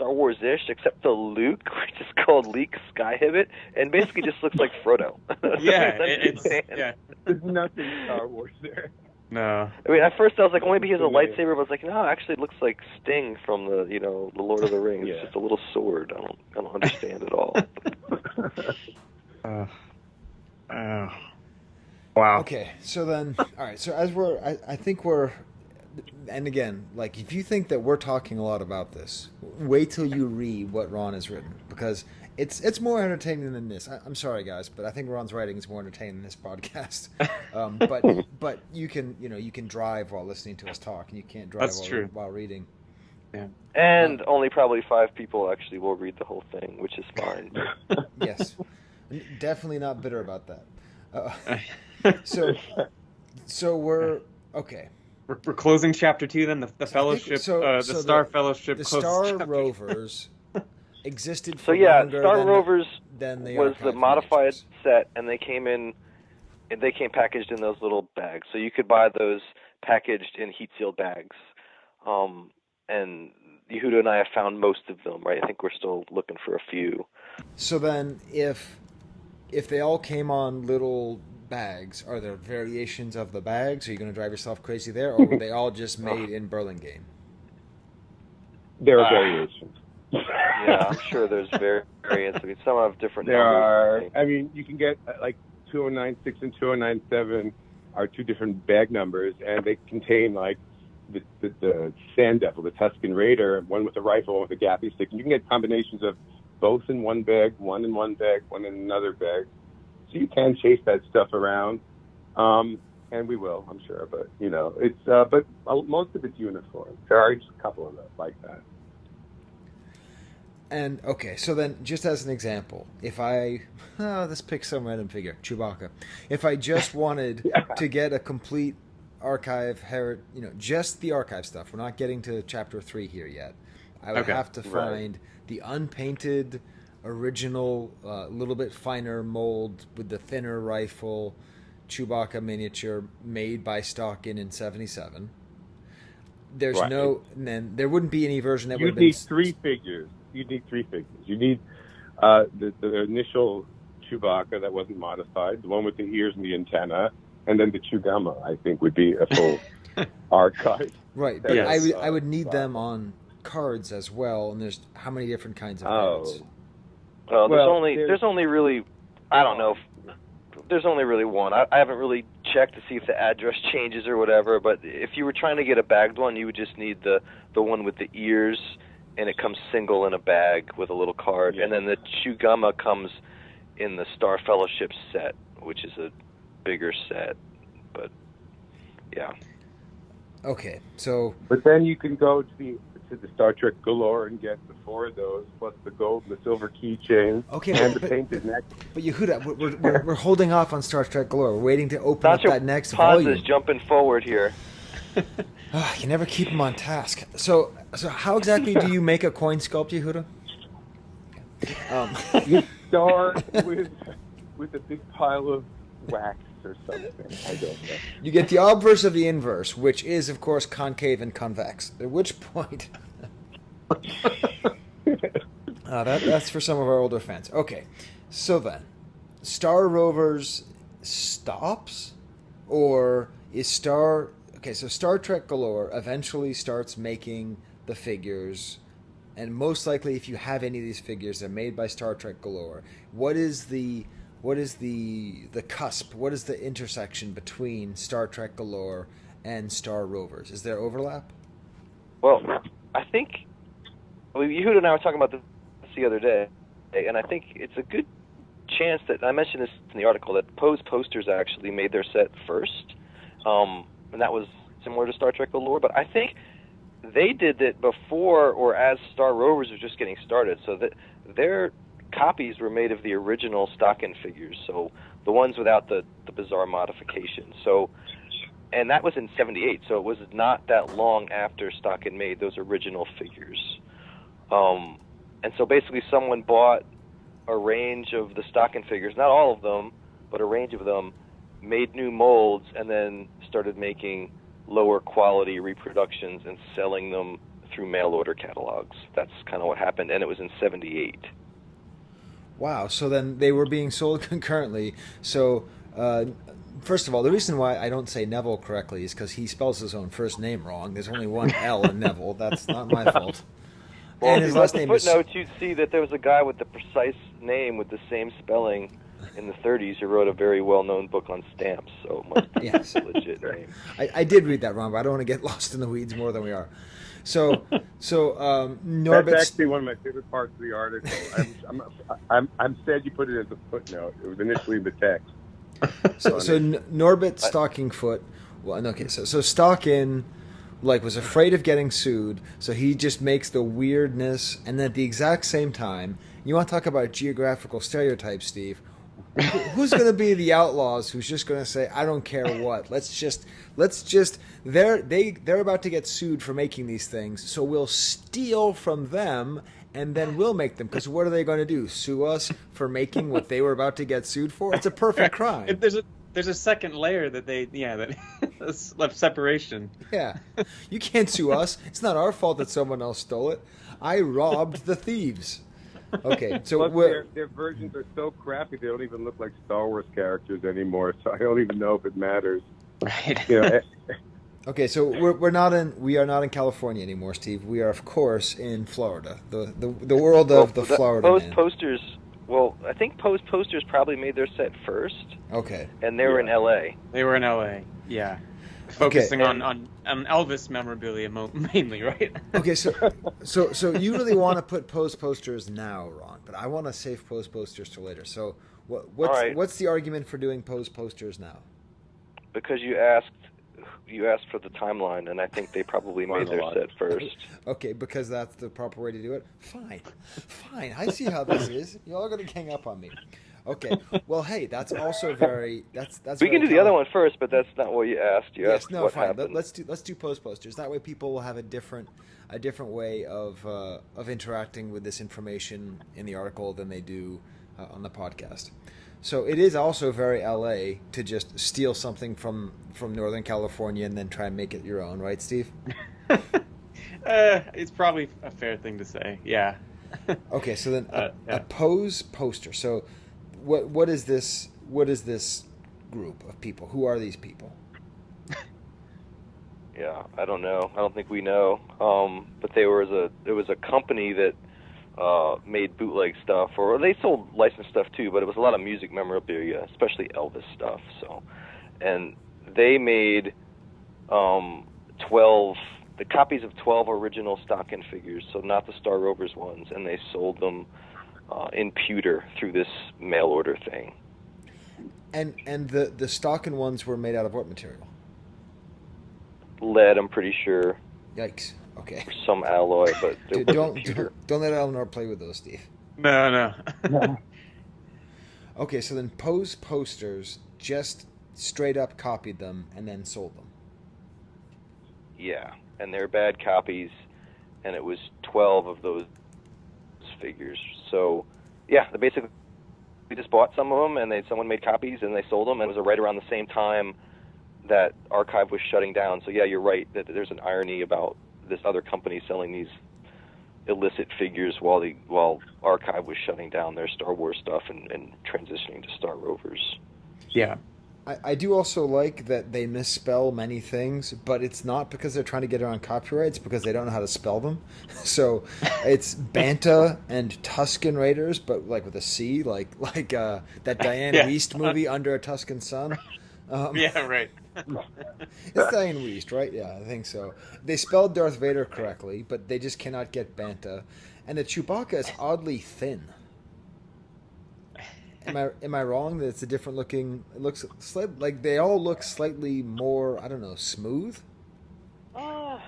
Wars-ish, except the Luke, which is called Leek Skyhibbit, and basically just looks like Frodo. There's nothing Star Wars there. No. I mean, at first I was like, maybe he has a lightsaber, but I was like, no, actually it looks like Sting from the Lord of the Rings. It's just a little sword. I don't understand at all. Wow. Okay, so then, all right. So as I think we're, and again, like if you think that we're talking a lot about this, wait till you read what Ron has written, because it's more entertaining than this. I'm sorry, guys, but I think Ron's writing is more entertaining than this podcast. But you can drive while listening to us talk, and you can't drive while reading. Yeah. And only probably 5 people actually will read the whole thing, which is fine. Yes, definitely not bitter about that. So we're okay. We're closing chapter 2 then. The Fellowship, the Star Fellowship, the Star Rovers. Existed for Star longer Rovers than the was the modified set, and they came packaged in those little bags, so you could buy those packaged in heat sealed bags. And Yehuda and I have found most of them, right? I think we're still looking for a few. So then, if they all came on little bags, are there variations of the bags? Are you going to drive yourself crazy there, or were they all just made in Burlingame? There are variations. Yeah, I'm sure there's variants. I mean, some have different numbers. There are. I mean, you can get like 2096 and 2097 are 2 different bag numbers, and they contain like the Sand Devil, the Tusken Raider, one with a rifle, one with a gaffy stick. And you can get combinations of both in one bag, one in one bag, one in another bag. So you can chase that stuff around, and we will, I'm sure. But it's but most of it's uniform. There are just a couple of them like that. And okay, so then just as an example, if let's pick some random figure, Chewbacca. If I just wanted to get a complete archive, just the archive stuff. We're not getting to chapter 3 here yet. I would have to find the unpainted, original, little bit finer mold with the thinner rifle, Chewbacca miniature made by Stockin in '77. There's and then there wouldn't be any version that would have been. You need 3 figures. You need 3 figures. You need the initial Chewbacca that wasn't modified, the one with the ears and the antenna, and then the Chewgumma, I think, would be a full archive. Right, but yes. I would need them on cards as well, and there's how many different kinds of cards? Well, there's only really, I don't know, there's only really one. I haven't really checked to see if the address changes or whatever, but if you were trying to get a bagged one, you would just need the one with the ears, and it comes single in a bag with a little card. Yeah. And then the Chewgumma comes in the Star Fellowship set, which is a bigger set. But, yeah. Okay, so... But then you can go to the Star Trek Galore and get the 4 of those, plus the gold and the silver keychain, and the painted necklace. But Yehuda, we're holding off on Star Trek Galore. We're waiting to open up that next pauses volume. Jumping forward here. You never keep them on task. So how exactly do you make a coin sculpt, Yehuda? You start with a big pile of wax or something. I don't know. You get the obverse of the inverse, which is, of course, concave and convex. At which point... that's for some of our older fans. Okay, so then, Star Rovers stops? Or is Star... Okay, so Star Trek Galore eventually starts making the figures, and most likely, if you have any of these figures, they're made by Star Trek Galore. What is the cusp? What is the intersection between Star Trek Galore and Star Rovers? Is there overlap? Well, I think Yehuda and I were talking about this the other day, and I think it's a good chance that I mentioned this in the article that Pose Posters actually made their set first, and that was similar to Star Trek Galore. But I think they did it before or as Star Rovers was just getting started, so that their copies were made of the original stock-in figures, so the ones without the bizarre modifications. So, and that was in '78, so it was not that long after Stock-in made those original figures. And so basically someone bought a range of the Stock-in figures, not all of them, but a range of them, made new molds, and then started making lower quality reproductions and selling them through mail order catalogs. That's kind of what happened, and it was in '78. Wow, so then they were being sold concurrently. So, first of all, the reason why I don't say Neville correctly is because he spells his own first name wrong. There's only one L in Neville. That's not my fault. Well, and his last name name is... footnote, you'd see that there was a guy with the precise name with the same spelling in the '30s who wrote a very well-known book on stamps, so it must be a legit name. I did read that wrong, but I don't want to get lost in the weeds more than we are. So Norbit... That's actually one of my favorite parts of the article. I'm sad you put it as a footnote. It was initially the text. So Norbit Stockingfoot... Well, okay, so Stock-in... was afraid of getting sued, so he just makes the weirdness, and then at the exact same time, you want to talk about geographical stereotypes, Steve? Who's going to be the outlaws who's just going to say, I don't care what, they're about to get sued for making these things, so we'll steal from them, and then we'll make them, because what are they going to do, sue us for making what they were about to get sued for? It's a perfect crime. There's a second layer that left separation. Yeah. You can't sue us. It's not our fault that someone else stole it. I robbed the thieves. Okay, so their versions are so crappy they don't even look like Star Wars characters anymore, so I don't even know if it matters. Right. You know, okay, so we are not in California anymore, Steve. We are, of course, in Florida. The world of the Florida Pose man. Posters... Well, I think Pose Posters probably made their set first. Okay. And they were in L.A. They were in L.A., yeah. Focusing on Elvis memorabilia mainly, right? Okay, so you really want to put Pose Posters now, Ron, but I want to save Pose Posters till later. So what's the argument for doing Pose Posters now? Because you asked for the timeline, and I think they probably made their set first. Okay, because that's the proper way to do it? Fine. I see how this is. You're all going to gang up on me. Okay. Well, hey, that's also very... That's we can do the other one first, but that's not what you asked. You asked what fine. happened. Let's do Pose Posters. That way people will have a different way of interacting with this information in the article than they do on the podcast. So it is also very LA to just steal something from Northern California and then try and make it your own, right, Steve? It's probably a fair thing to say, yeah. Okay, so then a Pose poster. So what is this group of people? Who are these people? Yeah, I don't know. I don't think we know. But there was a company that made bootleg stuff, or they sold licensed stuff too, but it was a lot of music memorabilia, especially Elvis stuff. So, and they made 12 copies of 12 original Stock-in figures, so not the Star Rovers ones, and they sold them in pewter through this mail order thing. And the Stock-in ones were made out of what material? Lead, I'm pretty sure. Yikes. Okay. Or some alloy, but don't let Eleanor play with those, Steve. No. Okay, so then Pose Posters just straight up copied them and then sold them. Yeah, and they're bad copies, and it was 12 of those figures. So, yeah, they basically just bought some of them, and someone made copies, and they sold them, and it was right around the same time that Archive was shutting down. So yeah, you're right that there's an irony about this other company selling these illicit figures while Archive was shutting down their Star Wars stuff and transitioning to Star Rovers. Yeah. I do also like that they misspell many things, but it's not because they're trying to get around copyright. It's because they don't know how to spell them. So it's Banta and Tusken Raiders, but like with a C, like that Diane Wiest movie, Under a Tuscan Sun. Yeah, right. It's Diane Wiest, right? Yeah, I think so. They spelled Darth Vader correctly, but they just cannot get Banta. And the Chewbacca is oddly thin. Am I wrong that it's a different looking? It looks like they all look slightly more, I don't know, smooth. I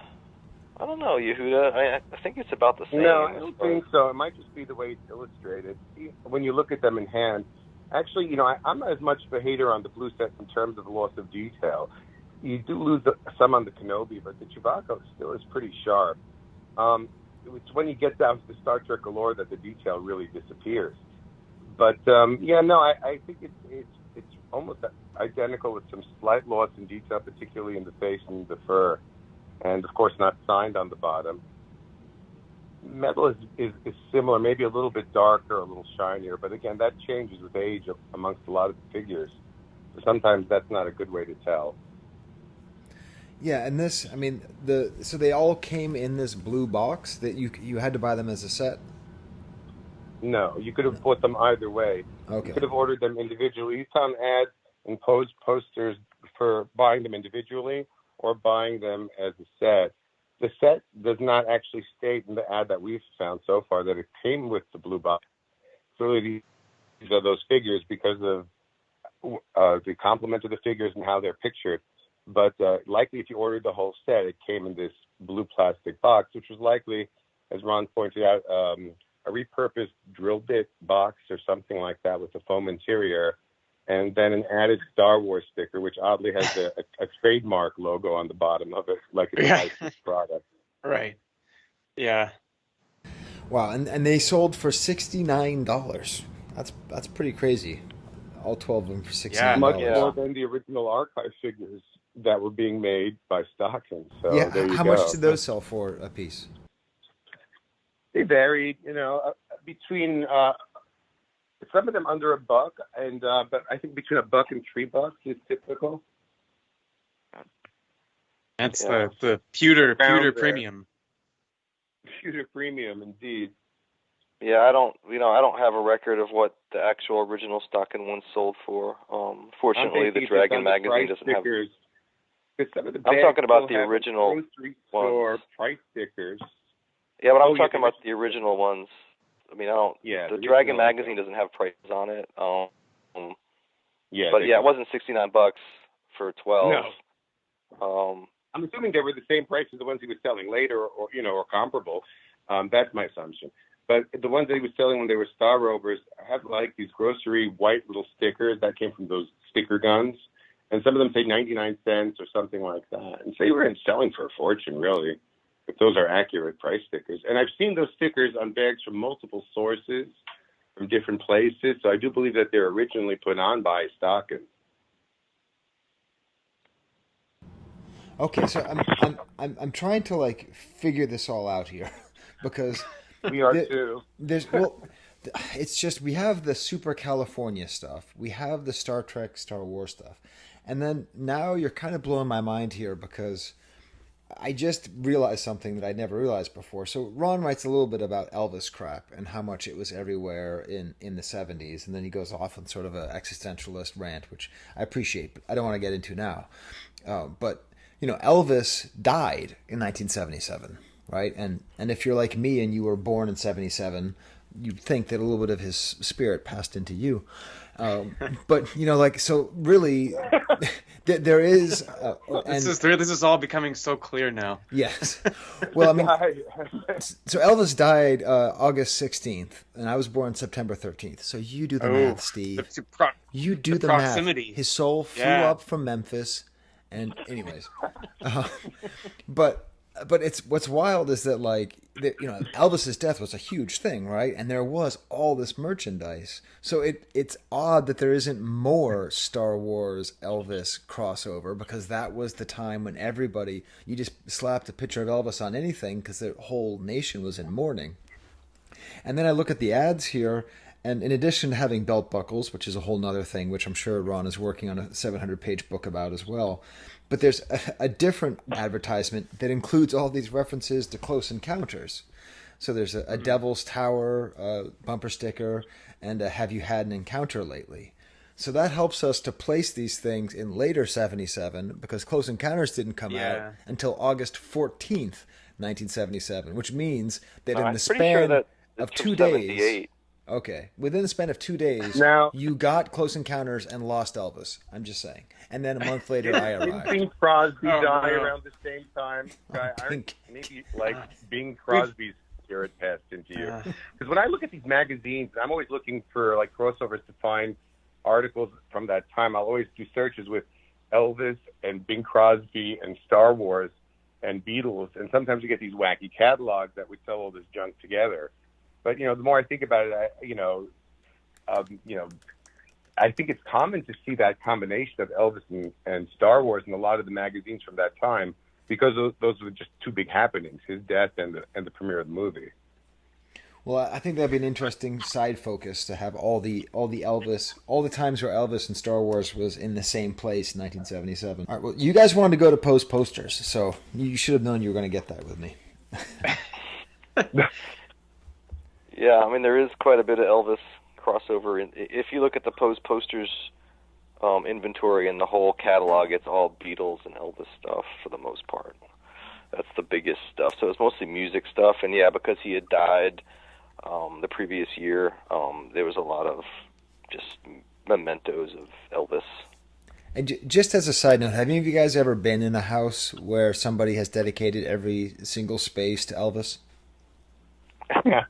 don't know, Yehuda. I think it's about the same. No, I don't think so. It might just be the way it's illustrated. When you look at them in hand, actually, I'm not as much of a hater on the blue sets in terms of the loss of detail. You do lose some on the Kenobi, but the Chewbacca still is pretty sharp. It's when you get down to the Star Trek Galore that the detail really disappears. But I think it's almost identical with some slight loss in detail, particularly in the face and the fur, and of course not signed on the bottom. Metal is similar, maybe a little bit darker, a little shinier, but again, that changes with age amongst a lot of the figures. So sometimes that's not a good way to tell. Yeah, and this, so they all came in this blue box that you had to buy them as a set. No, you could have bought them either way. Okay. You could have ordered them individually. You found ads and posters for buying them individually or buying them as a set. The set does not actually state in the ad that we've found so far that it came with the blue box. Clearly, these are those figures because of the complement of the figures and how they're pictured. But likely, if you ordered the whole set, it came in this blue plastic box, which was likely, as Ron pointed out, a repurposed drill bit box or something like that with a foam interior, and then an added Star Wars sticker, which oddly has a trademark logo on the bottom of it, like it's a licensed product. Right. Yeah. Wow, and they sold for $69. That's pretty crazy. All 12 of them for $69. Yeah, much more than the original Archive figures that were being made by Stockton. So yeah, there you how go. much did those sell for a piece? They varied, between some of them under $1, and but I think between $1 and $3 is typical. That's the pewter premium. Pewter premium, indeed. Yeah, I don't have a record of what the actual original Stockton ones sold for. Fortunately, the Dragon magazine doesn't have. I'm talking about the original grocery store price stickers. Yeah, but I'm talking about the original ones. I don't. Yeah, the Dragon magazine doesn't have prices on it. Yeah, but it wasn't $69 for 12. No. I'm assuming they were the same price as the ones he was selling later, or comparable. That's my assumption. But the ones that he was selling when they were Star Rovers have like these grocery white little stickers that came from those sticker guns, and some of them say 99 cents or something like that. And so they were selling for a fortune, really, if those are accurate price stickers. And I've seen those stickers on bags from multiple sources, from different places. So I do believe that they're originally put on by Stockton. Okay, so I'm trying to figure this all out here because we are too. It's just we have the Super California stuff, we have the Star Trek, Star Wars stuff, and then now you're kind of blowing my mind here because I just realized something that I'd never realized before. So Ron writes a little bit about Elvis crap and how much it was everywhere in the 70s, and then he goes off on sort of an existentialist rant, which I appreciate, but I don't want to get into now. But Elvis died in 1977, right? And if you're like me and you were born in 77, you'd think that a little bit of his spirit passed into you. But so really, there is. This is all becoming so clear now. Yes. Well, so Elvis died August 16th, and I was born September 13th. So you do the math, Steve. You do the proximity. Math. His soul flew up from Memphis, and anyways, but but it's what's wild is that Elvis's death was a huge thing, right? And there was all this merchandise. So it's odd that there isn't more Star Wars Elvis crossover, because that was the time when you just slapped a picture of Elvis on anything because the whole nation was in mourning. And then I look at the ads here, and in addition to having belt buckles, which is a whole nother thing, which I'm sure Ron is working on a 700-page book about as well, but there's a different advertisement that includes all these references to Close Encounters. So there's a Devil's Tower bumper sticker and a Have You Had an Encounter Lately? So that helps us to place these things in later 77, because Close Encounters didn't come out until August 14th, 1977, which means that in the span of 2 days... Okay. Within the span of 2 days, you got Close Encounters and lost Elvis. I'm just saying. And then a month later, I arrived. Didn't Bing Crosby die around the same time? Maybe Bing Crosby's spirit passed into you. Because when I look at these magazines, I'm always looking for crossovers to find articles from that time. I'll always do searches with Elvis and Bing Crosby and Star Wars and Beatles. And sometimes you get these wacky catalogs that would sell all this junk together. But the more I think about it, I think it's common to see that combination of Elvis and Star Wars in a lot of the magazines from that time, because those were just two big happenings: his death and the premiere of the movie. Well, I think that'd be an interesting side focus to have all the Elvis, all the times where Elvis and Star Wars was in the same place in 1977. All right, well, you guys wanted to go to Post Posters, so you should have known you were going to get that with me. Yeah, I mean, there is quite a bit of Elvis crossover. If you look at the Post Posters inventory and the whole catalog, it's all Beatles and Elvis stuff for the most part. That's the biggest stuff. So it's mostly music stuff. And yeah, because he had died the previous year, there was a lot of just mementos of Elvis. And just as a side note, have any of you guys ever been in a house where somebody has dedicated every single space to Elvis? Yeah.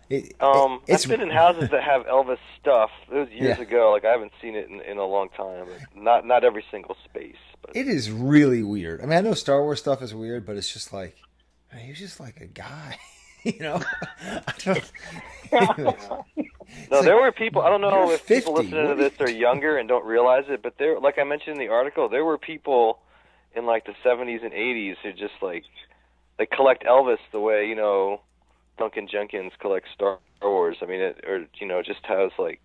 I've been in houses that have Elvis stuff. It was years ago. Like, I haven't seen it in a long time. Not every single space. But it is really weird. I mean, I know Star Wars stuff is weird, but it's just like, man, he's just like a guy, No, there were people. I don't know if people listening to this are younger and don't realize it, but there, like I mentioned in the article, there were people in like the 70s and 80s who just they collect Elvis the way Duncan Jenkins collects Star Wars. I mean, it just has like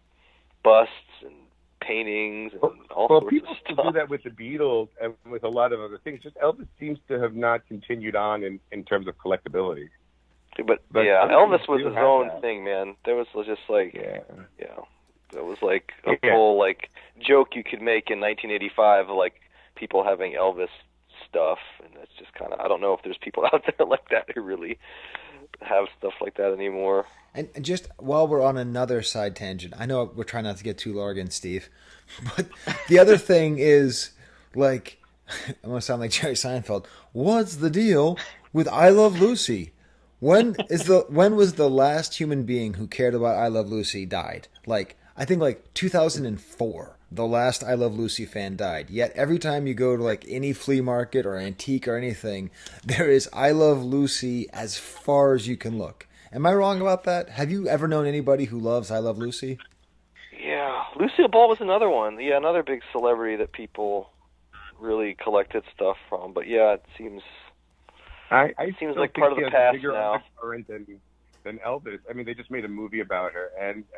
busts and paintings and all sorts of stuff. Well, people still do that with the Beatles and with a lot of other things. Just Elvis seems to have not continued on in terms of collectability. But yeah, Elvis was his own thing, man. There was just it was like a whole joke you could make in 1985 of people having Elvis stuff, and that's just kind of, I don't know if there's people out there like that who really have stuff like that anymore. And just while we're on another side tangent, I know we're trying not to get too largan, Steve, but the other thing is, I'm going to sound like Jerry Seinfeld, what's the deal with I Love Lucy? When was the last human being who cared about I Love Lucy died? I think 2004, the last I Love Lucy fan died. Yet every time you go to any flea market or antique or anything, there is I Love Lucy as far as you can look. Am I wrong about that? Have you ever known anybody who loves I Love Lucy? Yeah, Lucille Ball was another one. Yeah, another big celebrity that people really collected stuff from. But yeah, it seems seems like part of the past now. Than Elvis. I mean, they just made a movie about her,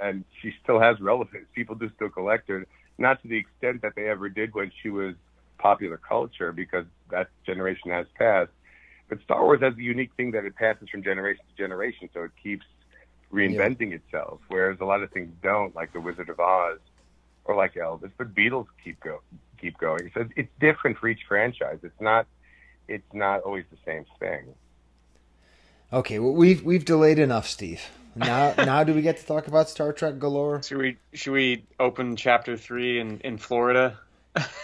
and she still has relevance. People do still collect her, not to the extent that they ever did when she was popular culture, because that generation has passed. But Star Wars has the unique thing that it passes from generation to generation, so it keeps reinventing itself, whereas a lot of things don't, like The Wizard of Oz or like Elvis. But Beatles keep going. So it's different for each franchise. It's not always the same thing. Okay, well, we've delayed enough, Steve. Now do we get to talk about Star Trek Galore? Should we open Chapter 3 in Florida?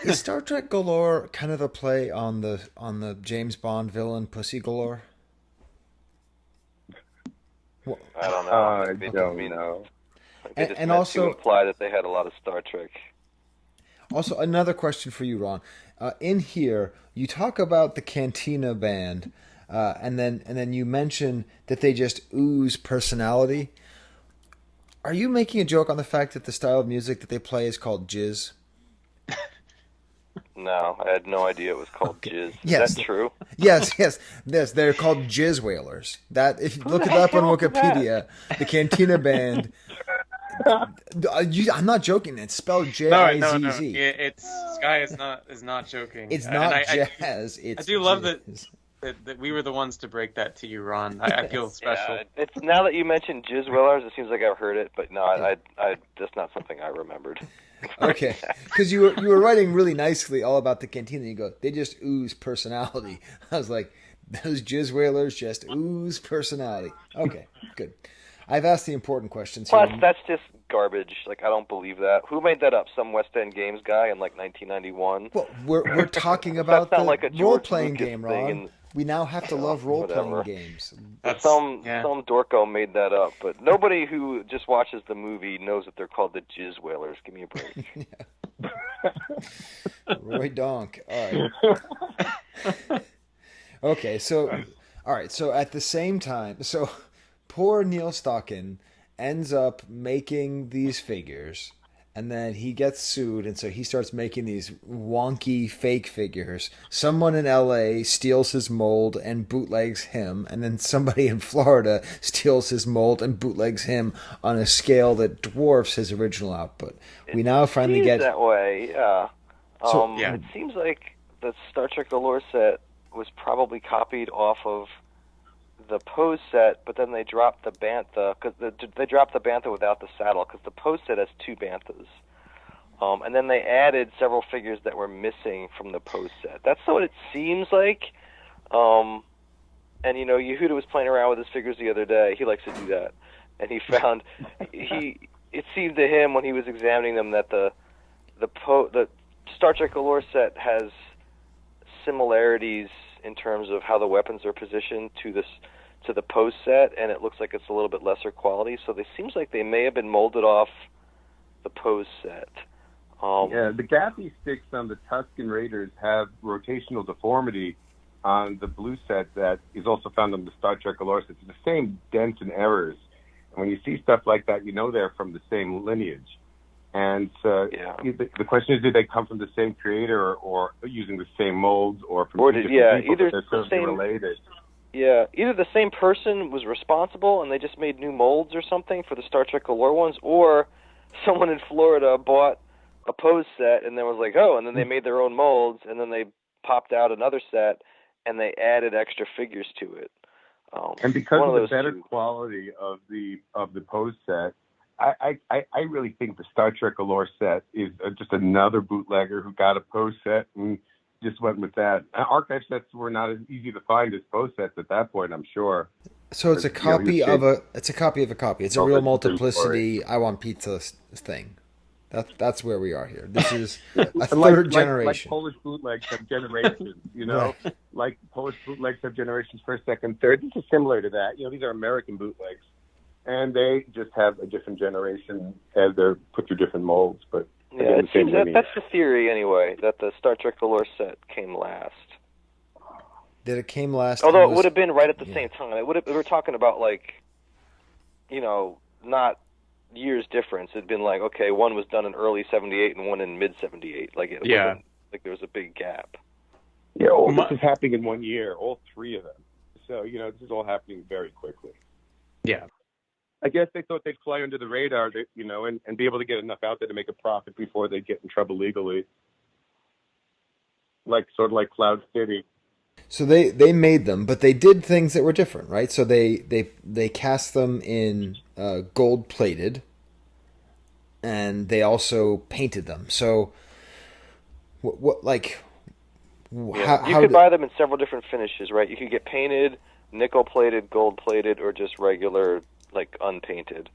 Is Star Trek Galore kind of a play on the James Bond villain Pussy Galore? Well, I don't know. I don't know. And also to imply that they had a lot of Star Trek. Also, another question for you, Ron. In here, you talk about the Cantina Band. and then you mention that they just ooze personality. Are you making a joke on the fact that the style of music that they play is called jizz? No, I had no idea it was called jizz. Is that true? Yes. They're called jizz whalers. That if you look it up on Wikipedia, the Cantina Band. I'm not joking. It's spelled J-I-Z-Z. No. It's Sky is not joking. It's not jazz. I do love that we were the ones to break that to you, Ron. I feel special. Yeah, it's now that you mentioned jizz whalers, it seems like I've heard it, but no, I that's not something I remembered. Okay, because you were writing really nicely all about the Cantina. You go, they just ooze personality. I was like, those jizz whalers just ooze personality. Okay, good. I've asked the important questions. Plus, that's just garbage. Like, I don't believe that. Who made that up? Some West End Games guy in like 1991? Well, we're talking about the like role-playing game, Ron. We now have to love role-playing games. Some dorko made that up, but nobody who just watches the movie knows that they're called the Jizz Whalers. Give me a break. Roy Donk. All right. Okay, so at the same time, poor Neil Stockin ends up making these figures, and then he gets sued, and so he starts making these wonky fake figures. Someone in LA steals his mold and bootlegs him, and then somebody in Florida steals his mold and bootlegs him on a scale that dwarfs his original output. We now finally get that way. Yeah. It seems like the Star Trek Allure set was probably copied off of the Pose set, but then they dropped the Bantha because they dropped the Bantha without the saddle because the Pose set has two Banthas, and then they added several figures that were missing from the Pose set. That's what it seems like. And Yehuda was playing around with his figures the other day. He likes to do that, and he found it seemed to him when he was examining them that the Star Trek Allure set has similarities in terms of how the weapons are positioned to the Pose set, and it looks like it's a little bit lesser quality. So it seems like they may have been molded off the Pose set. The gaffy sticks on the Tusken Raiders have rotational deformity on the blue set that is also found on the Star Trek Allure set. It's the same dents and errors. And when you see stuff like that, you know they're from the same lineage. And the question is, did they come from the same creator or using the same molds or from either the same related? Yeah, either the same person was responsible and they just made new molds or something for the Star Trek Allure ones, or someone in Florida bought a Pose set and then was like, and then they made their own molds and then they popped out another set and they added extra figures to it. And because of the better quality of the Pose set, I really think the Star Trek Allure set is just another bootlegger who got a Pose set and just went with that. Archive sets were not as easy to find as Pose sets at that point, I'm sure. So it's a copy of a copy of a copy. It's a real multiplicity I want pizza thing. That's where we are here. This is a third generation. Like Polish bootlegs have generations, Right. Like Polish bootlegs have generations, first, second, third. This is similar to that. These are American bootlegs. And they just have a different generation as they're put through different molds. But it seems that's the theory anyway, that the Star Trek Allure set came last. That it came last? Although it would have been right at the same time. We're talking about not years difference. It'd been like, okay, one was done in early '78 and one in mid '78. Like there was a big gap. Yeah, this is happening in 1 year, all three of them. So this is all happening very quickly. Yeah. I guess they thought they'd fly under the radar, and be able to get enough out there to make a profit before they get in trouble legally. Sort of like Cloud City. So they made them, but they did things that were different, right? So they cast them in gold plated, and they also painted them. So you could buy them in several different finishes, right? You could get painted, nickel plated, gold plated, or just regular, unpainted.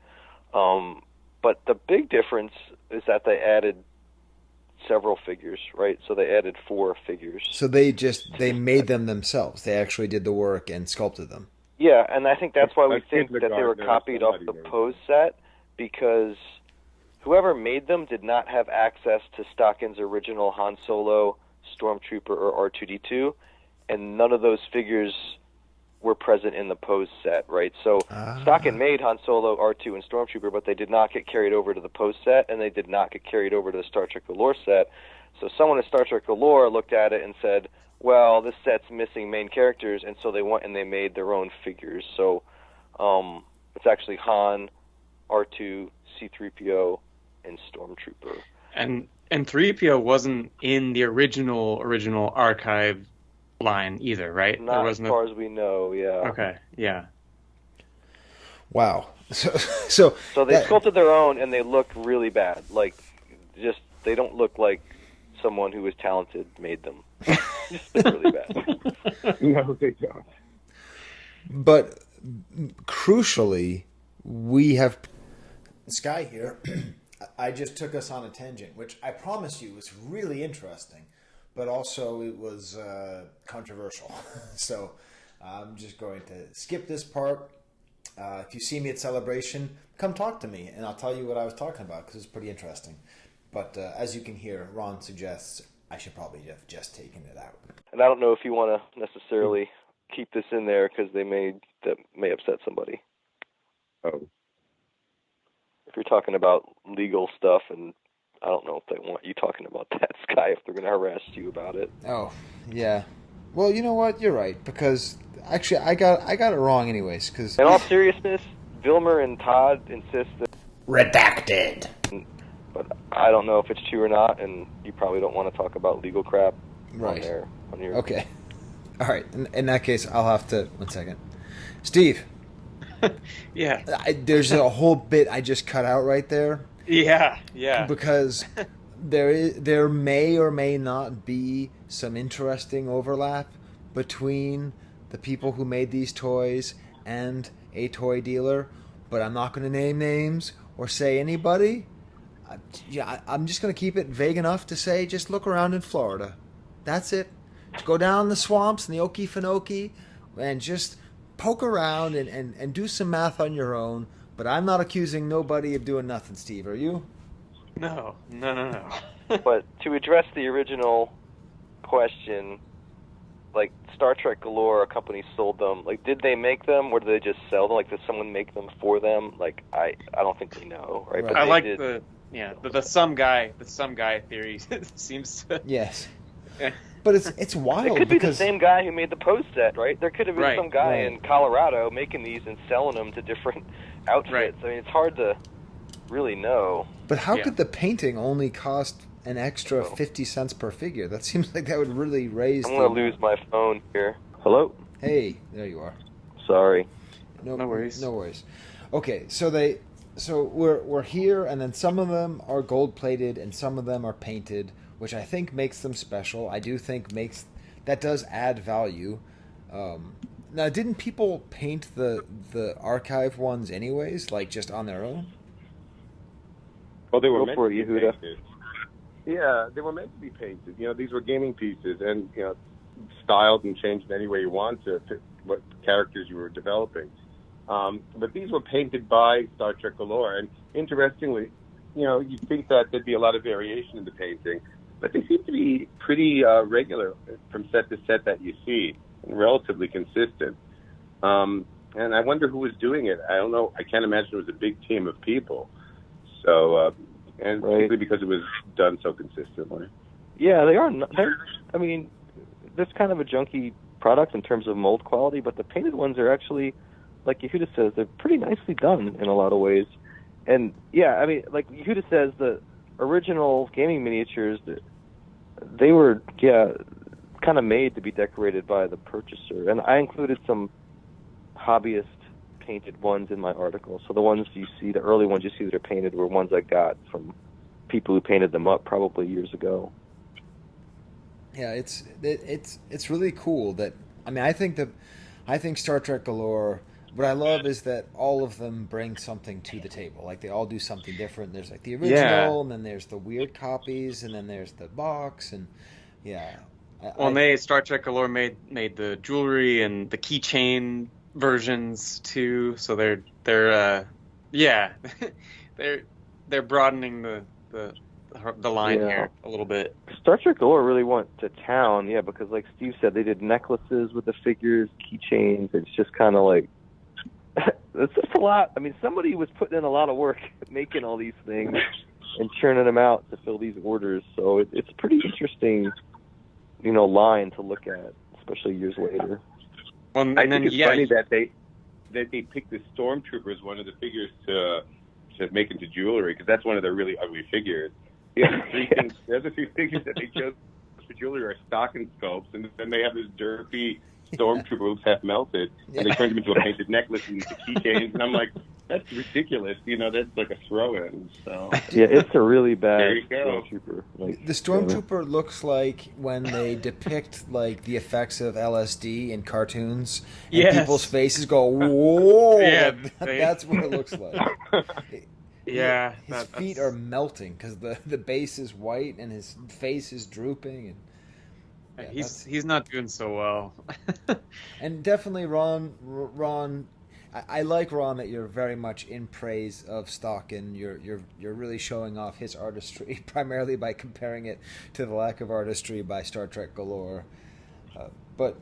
But the big difference is that they added several figures, right? So they added 4 figures. So they made them themselves. They actually did the work and sculpted them. Yeah, and I think that's why we think that they were copied off the Pose set, because whoever made them did not have access to Stockin's original Han Solo, Stormtrooper, or R2-D2, and none of those figures were present in the Pose set, right? So Stockton made Han Solo, R2, and Stormtrooper, but they did not get carried over to the Pose set, and they did not get carried over to the Star Trek Galore set. So someone at Star Trek Galore looked at it and said, well, this set's missing main characters, and so they went and they made their own figures. So it's actually Han, R2, C-3PO, and Stormtrooper. And 3PO wasn't in the original archive line either, right? Not as far as we know, yeah. Okay, yeah. Wow. So they sculpted their own, and they look really bad. Like, just, they don't look like someone who was talented made them. Just look really bad. No, they don't. But crucially, we have Sky here. I just took us on a tangent, which I promise you was really interesting, but also it was controversial. So I'm just going to skip this part. If you see me at Celebration, come talk to me, and I'll tell you what I was talking about, because it's pretty interesting. But as you can hear, Ron suggests I should probably have just taken it out. And I don't know if you want to necessarily keep this in there, because that may upset somebody. Oh. If you're talking about legal stuff, and I don't know if they want you talking about that, Sky, if they're going to harass you about it. Oh, yeah. Well, you know what? You're right, because actually I got it wrong anyways. Cause... In all seriousness, Vilmer and Todd insist that... Redacted. But I don't know if it's true or not, and you probably don't want to talk about legal crap right. on your... Okay. All right. In that case, I'll have to... One second. Steve. Yeah. There's a whole bit I just cut out right there. Yeah. Because there may or may not be some interesting overlap between the people who made these toys and a toy dealer, but I'm not going to name names or say anybody. I'm just going to keep it vague enough to say just look around in Florida. That's it. Just go down the swamps and the Okefenokee and just poke around and do some math on your own. But I'm not accusing nobody of doing nothing, Steve. Are you? No. But to address the original question, like Star Trek Galore, a company sold them. Like, did they make them, or did they just sell them? Like, did someone make them for them? Like, I don't think we know, right? But I like the some guy theory seems to... Yes. But it's wild. It could be the same guy who made the Pose set, right? There could have been some guy in Colorado making these and selling them to different outfits. Right. I mean, it's hard to really know. But how could the painting only cost an extra 50 cents per figure? That seems like that would really raise... I'm going to lose my phone here. Hello? Hey, there you are. Sorry. No worries. No worries. Okay, so we're here, and then some of them are gold-plated and some of them are painted, which I think makes them special. I do think that does add value. Now, didn't people paint the archive ones anyways, like just on their own? Well, they were meant to be painted. Yeah, they were meant to be painted. You know, these were gaming pieces, and styled and changed in any way you want to fit what characters you were developing. But these were painted by Star Trek Galore, and interestingly, you'd think that there'd be a lot of variation in the painting, but they seem to be pretty regular from set to set that you see, and relatively consistent. And I wonder who was doing it. I don't know. I can't imagine it was a big team of people. So, and particularly because it was done so consistently. Yeah, they are. I mean, that's kind of a junky product in terms of mold quality, but the painted ones are actually, like Yehuda says, they're pretty nicely done in a lot of ways. And yeah, I mean, like Yehuda says, the original gaming miniatures, they were, kind of made to be decorated by the purchaser. And I included some hobbyist painted ones in my article. So the ones you see, the early ones you see that are painted, were ones I got from people who painted them up probably years ago. Yeah, it's really cool that, I mean, I think Star Trek Galore, what I love is that all of them bring something to the table. Like, they all do something different. There's like the original, and then there's the weird copies, and then there's the box, and Star Trek Galore made the jewelry and the keychain versions too. So they're broadening the the line here a little bit. Star Trek Galore really went to town, because like Steve said, they did necklaces with the figures, keychains. It's just kind of like, it's just a lot. I mean, somebody was putting in a lot of work making all these things and churning them out to fill these orders. So it's a pretty interesting, line to look at, especially years later. Well, I think it's funny that they picked the Stormtrooper as one of the figures to make into jewelry, because that's one of their really ugly figures. The other three figures that they chose for jewelry are stocking sculpts, and then they have this derpy Stormtrooper who's half melted, and they turned him into a painted necklace and into keychains, and I'm like, that's ridiculous. That's like a throw-in. So yeah, it's a really bad Stormtrooper. The Stormtrooper looks like when they depict like the effects of LSD in cartoons, and people's faces go, whoa! That's what it looks like. His feet are melting because the base is white and his face is drooping, and he's not doing so well. And definitely, Ron. I like, Ron, that you're very much in praise of Stockin. You're really showing off his artistry, primarily by comparing it to the lack of artistry by Star Trek Galore. But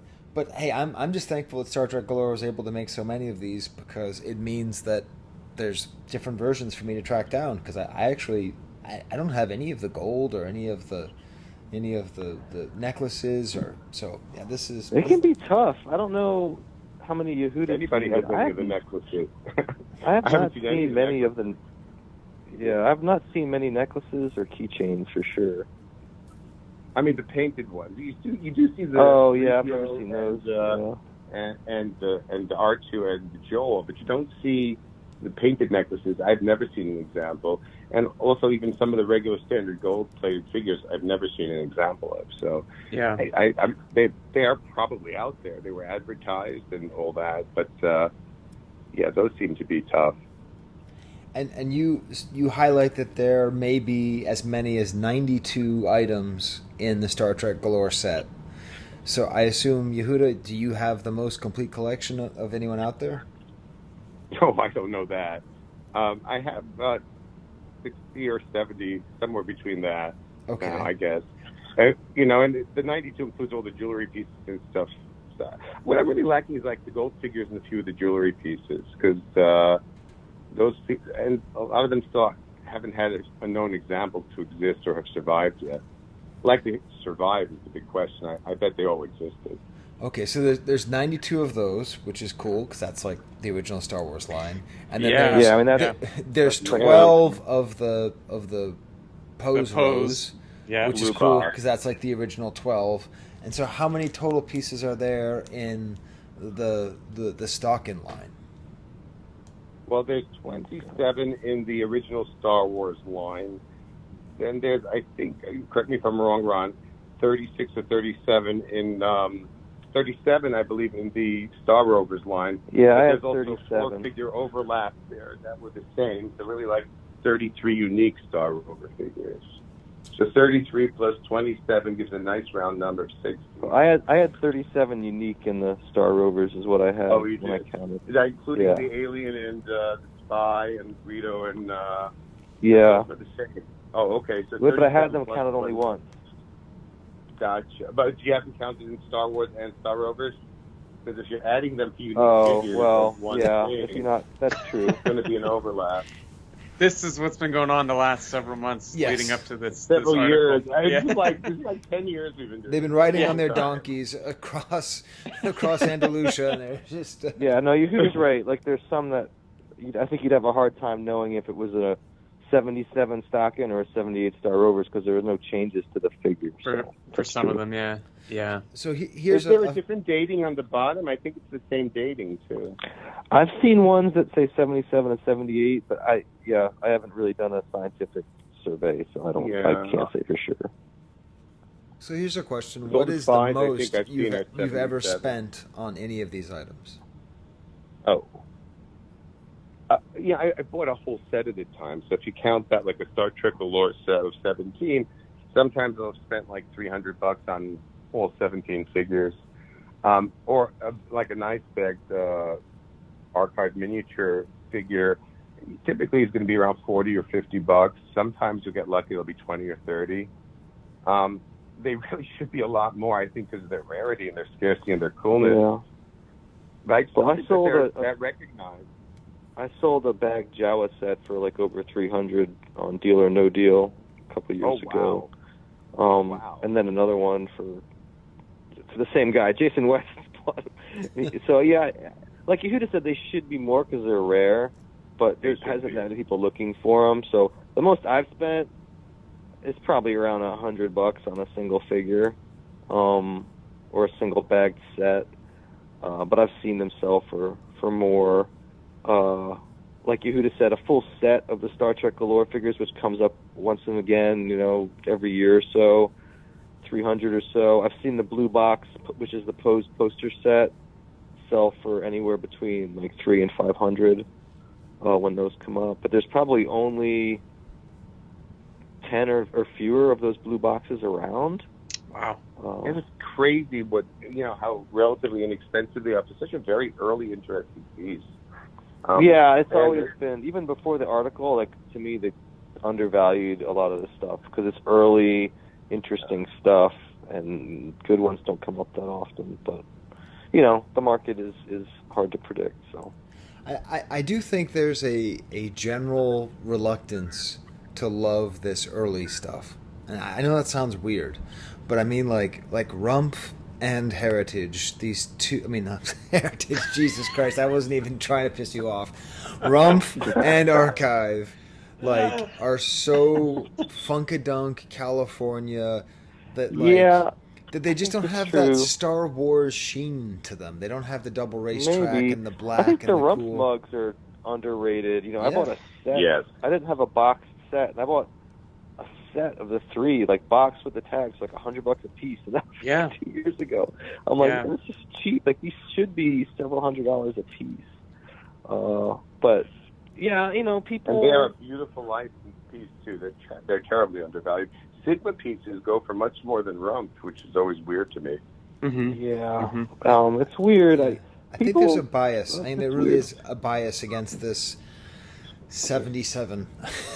hey, I'm just thankful that Star Trek Galore was able to make so many of these, because it means that there's different versions for me to track down. Because I don't have any of the gold or any of the necklaces, or so. Yeah, this is. It can be tough. I don't know how many Yehuda. Anybody has any of the necklaces? I have not seen many of them. Yeah, I've not seen many necklaces or keychains for sure. I mean, the painted ones. You do see the. Oh yeah, I've never seen those. And the R2 and the Joel, but you don't see the painted necklaces. I've never seen an example, and also even some of the regular standard gold-plated figures, I've never seen an example of. So yeah, they are probably out there. They were advertised and all that, but those seem to be tough. And you highlight that there may be as many as 92 items in the Star Trek Galore set. So I assume, Yehuda, do you have the most complete collection of anyone out there? Oh, I don't know that. I have 60 or 70, somewhere between that. Okay. Now, I guess. And the 92 includes all the jewelry pieces and stuff. What I'm really lacking is like the gold figures and a few of the jewelry pieces, because those, and a lot of them still haven't had a known example to exist or have survived yet. Likely to survive is the big question. I bet they all existed. Okay, so there's 92 of those, which is cool, because that's like the original Star Wars line. And then there's 12 of the pose rows, which is cool, because that's like the original 12. And so how many total pieces are there in the Stockin line? Well, there's 27 in the original Star Wars line. Then there's, I think, correct me if I'm wrong, Ron, 36 or 37 in... 37, I believe, in the Star Rovers line. Yeah, I have there's 37. Also 4-figure overlap there that were the same. So really like 33 unique Star Rover figures. So 33 plus 27 gives a nice round number of 60. Well, I had 37 unique in the Star Rovers is what I had when I counted. Is that including the alien and the spy and Greedo and... yeah. The same? Oh, okay. So but I had them counted only once. Gotcha. But do you have them counted in Star Wars and Star Rovers? Because if you're adding them to unique figures, if you're not, that's true. It's going to be an overlap. This is what's been going on the last several months leading up to this. Several years. Yeah. It's like 10 years we've been doing. They've been riding on their donkeys across Andalusia, and they're just. Yeah, no, Yehuda's right. Like, there's some that I think you'd have a hard time knowing if it was a 77 Stockin or a 78 Star Rovers, because there were no changes to the figures. For some of them, yeah. So here's Is there a different dating on the bottom? I think it's the same dating too. I've seen ones that say 77 and 78, but I haven't really done a scientific survey, so I can't say for sure. So here's a question: what is the most you've ever spent on any of these items? Oh. I bought a whole set at a time. So if you count that like a Star Trek Galore set of 17, sometimes I've spent like $300 on all 17 figures. Or like a nice bag archive miniature figure typically it's going to be around 40 or 50 bucks. Sometimes you'll get lucky; it'll be 20 or 30. They really should be a lot more, I think, because of their rarity and their scarcity and their coolness. Yeah. Like, well, I sold that recognized. I sold a bag Jawa set for like over 300 on Deal or No Deal a couple of years ago. Wow. And then another one for the same guy, Jason West. So yeah, like Yehuda said, they should be more because they're rare, but there hasn't been many people looking for them. So the most I've spent is probably around $100 on a single figure, or a single bagged set. But I've seen them sell for more. Like Yehuda said, a full set of the Star Trek Galore figures, which comes up once and again, every year or so, 300 or so. I've seen the blue box, which is the Pose poster set, sell for anywhere between like 300 and 500 when those come up. But there's probably only 10 or fewer of those blue boxes around. Wow. And it's crazy how relatively inexpensive they are for such a very early, interesting piece. Yeah, it's always been, even before the article, like, to me, they undervalued a lot of this stuff because it's early, interesting stuff, and good ones don't come up that often. But, the market is hard to predict, so. I do think there's a general reluctance to love this early stuff. And I know that sounds weird, but I mean, like Rumpf and Heritage, these two, not Heritage, Jesus Christ, I wasn't even trying to piss you off. Rumpf and Archive, are so Funkadunk California that, that they just don't have that Star Wars sheen to them. They don't have the double racetrack and the black. I think and the the Rumpf cool mugs are underrated. I bought a set. Yes. I didn't have a boxed set, and I bought a set of the three, like boxed with the tags, like $100 a piece, and that was 2 years ago. I'm like, this is cheap. Like, these should be several $100s a piece. But people. And they are a beautiful licensed piece too. They're terribly undervalued. Sigma pieces go for much more than Rumpf, which is always weird to me. Mm-hmm. Yeah. Mm-hmm. It's weird. I think there's a bias. There really is a bias against this 77.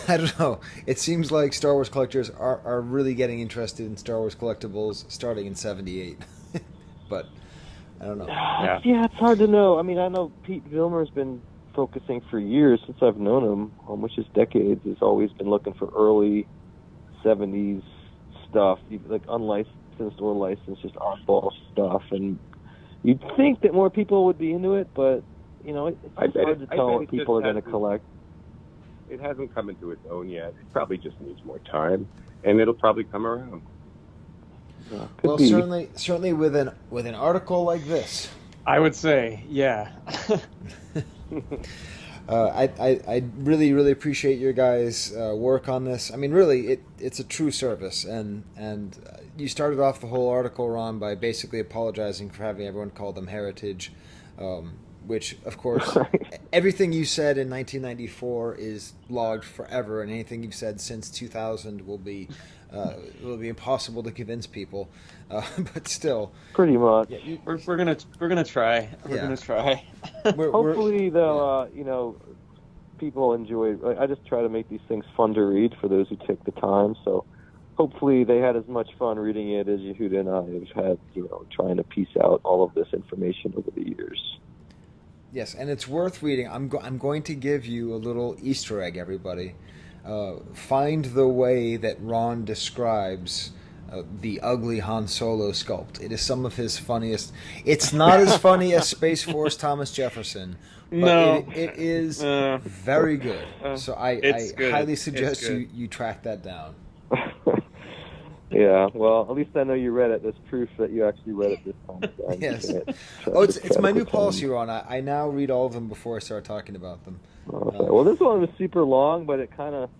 I don't know. It seems like Star Wars collectors are really getting interested in Star Wars collectibles starting in 78. But I don't know. Yeah, it's hard to know. I know Pete Vilmer's been focusing for years since I've known him, which is decades. He's always been looking for early 70s stuff, like unlicensed or licensed, just oddball stuff. And you'd think that more people would be into it, but it's hard to tell what people are going to collect. It hasn't come into its own yet. It probably just needs more time, and it'll probably come around. Well, certainly with an article like this, I would say, yeah. I really, really appreciate your guys' work on this. Really, it's a true service, and you started off the whole article, Ron, by basically apologizing for having everyone call them Heritage, which, of course, everything you said in 1994 is logged forever, and anything you've said since 2000 will be impossible to convince people. But still, pretty much, we're gonna try. We're gonna try. Hopefully, they'll people enjoy. I just try to make these things fun to read for those who take the time. So hopefully, they had as much fun reading it as Yehuda and I have had. Trying to piece out all of this information over the years. Yes, and it's worth reading. I'm going to give you a little Easter egg, everybody. Find the way that Ron describes the ugly Han Solo sculpt. It is some of his funniest. It's not as funny as Space Force Thomas Jefferson, but it is very good. So I highly suggest you track that down. Yeah, well, at least I know you read it. There's proof that you actually read it this time. Yes. It's my new policy, Ron. I now read all of them before I start talking about them. Okay. Well, this one was super long, but it kind of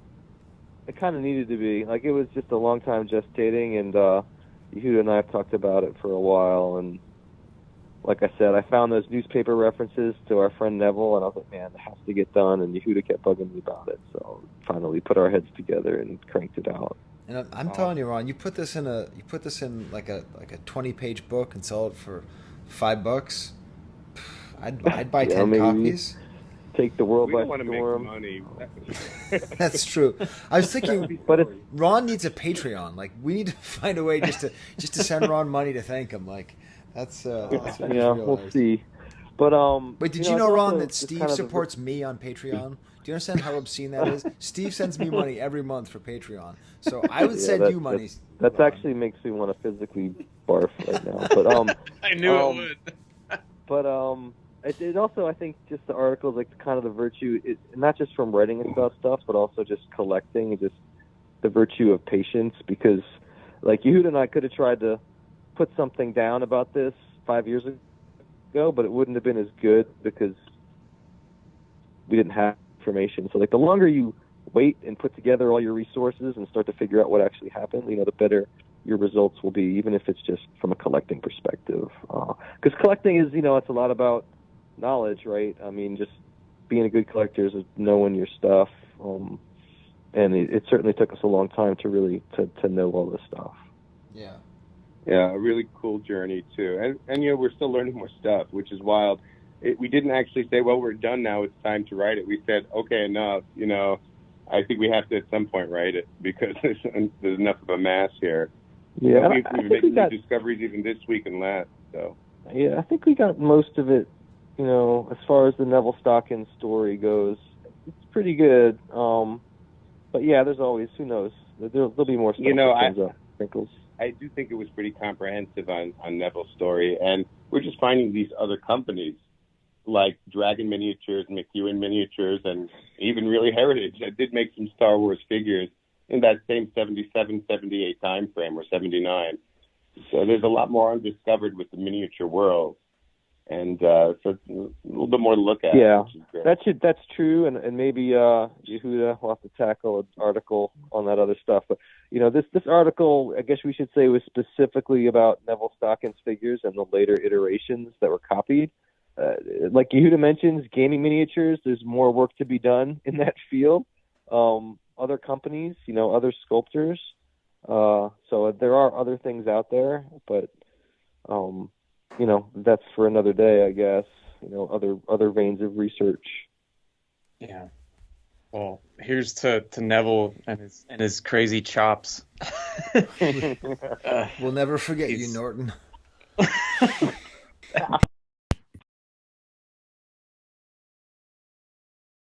needed to be. Like, it was just a long time gestating, and Yehuda and I have talked about it for a while. And like I said, I found those newspaper references to our friend Neville, and I was like, man, it has to get done. And Yehuda kept bugging me about it, so finally put our heads together and cranked it out. And I'm telling you, Ron, you put this in like a 20-page book and sell it for $5. I'd buy 10 copies. take the world by storm. We don't want to make money. That's true. I was thinking, but Ron needs a Patreon. Like, we need to find a way just to send Ron money to thank him. Like, that's we'll see. But did you know Ron, that Steve supports me on Patreon? Do you understand how obscene that is? Steve sends me money every month for Patreon, so I would send you money. That actually makes me want to physically barf right now. But I knew it would. But it also, I think, just the articles, like kind of the virtue, not just from writing about stuff, but also just collecting, and just the virtue of patience. Because, like, Yehuda and I could have tried to put something down about this 5 years ago, but it wouldn't have been as good because we didn't have information. So, like, the longer you wait and put together all your resources and start to figure out what actually happened, the better your results will be, even if it's just from a collecting perspective. Because collecting is, it's a lot about knowledge, right? I mean, just being a good collector is knowing your stuff. And it certainly took us a long time to really to know all this stuff. Yeah. Yeah, a really cool journey too. And we're still learning more stuff, which is wild. We didn't actually say, well, we're done now, it's time to write it. We said, okay, enough, I think we have to at some point write it because there's enough of a mass here. Yeah, we've made new discoveries even this week and last. So yeah, I think we got most of it. As far as the Neville Stockton story goes, it's pretty good. But yeah, there's always, who knows? There'll be more stuff that comes up. Wrinkles. I do think it was pretty comprehensive on Neville's story, and we're just finding these other companies like Dragon Miniatures, McEwen Miniatures, and even really Heritage that did make some Star Wars figures in that same 77, 78 time frame, or 79. So there's a lot more undiscovered with the miniature world. And so it's a little bit more to look at. Yeah, that's true. And maybe Yehuda will have to tackle an article on that other stuff. But, this article, I guess we should say, was specifically about Neville Stockton's figures and the later iterations that were copied. Like Yehuda mentions, gaming miniatures, there's more work to be done in that field. Other companies, other sculptors. So there are other things out there, but that's for another day, I guess. Other veins of research. Yeah. Well, here's to Neville and his crazy chops. We'll never forget you, Norton.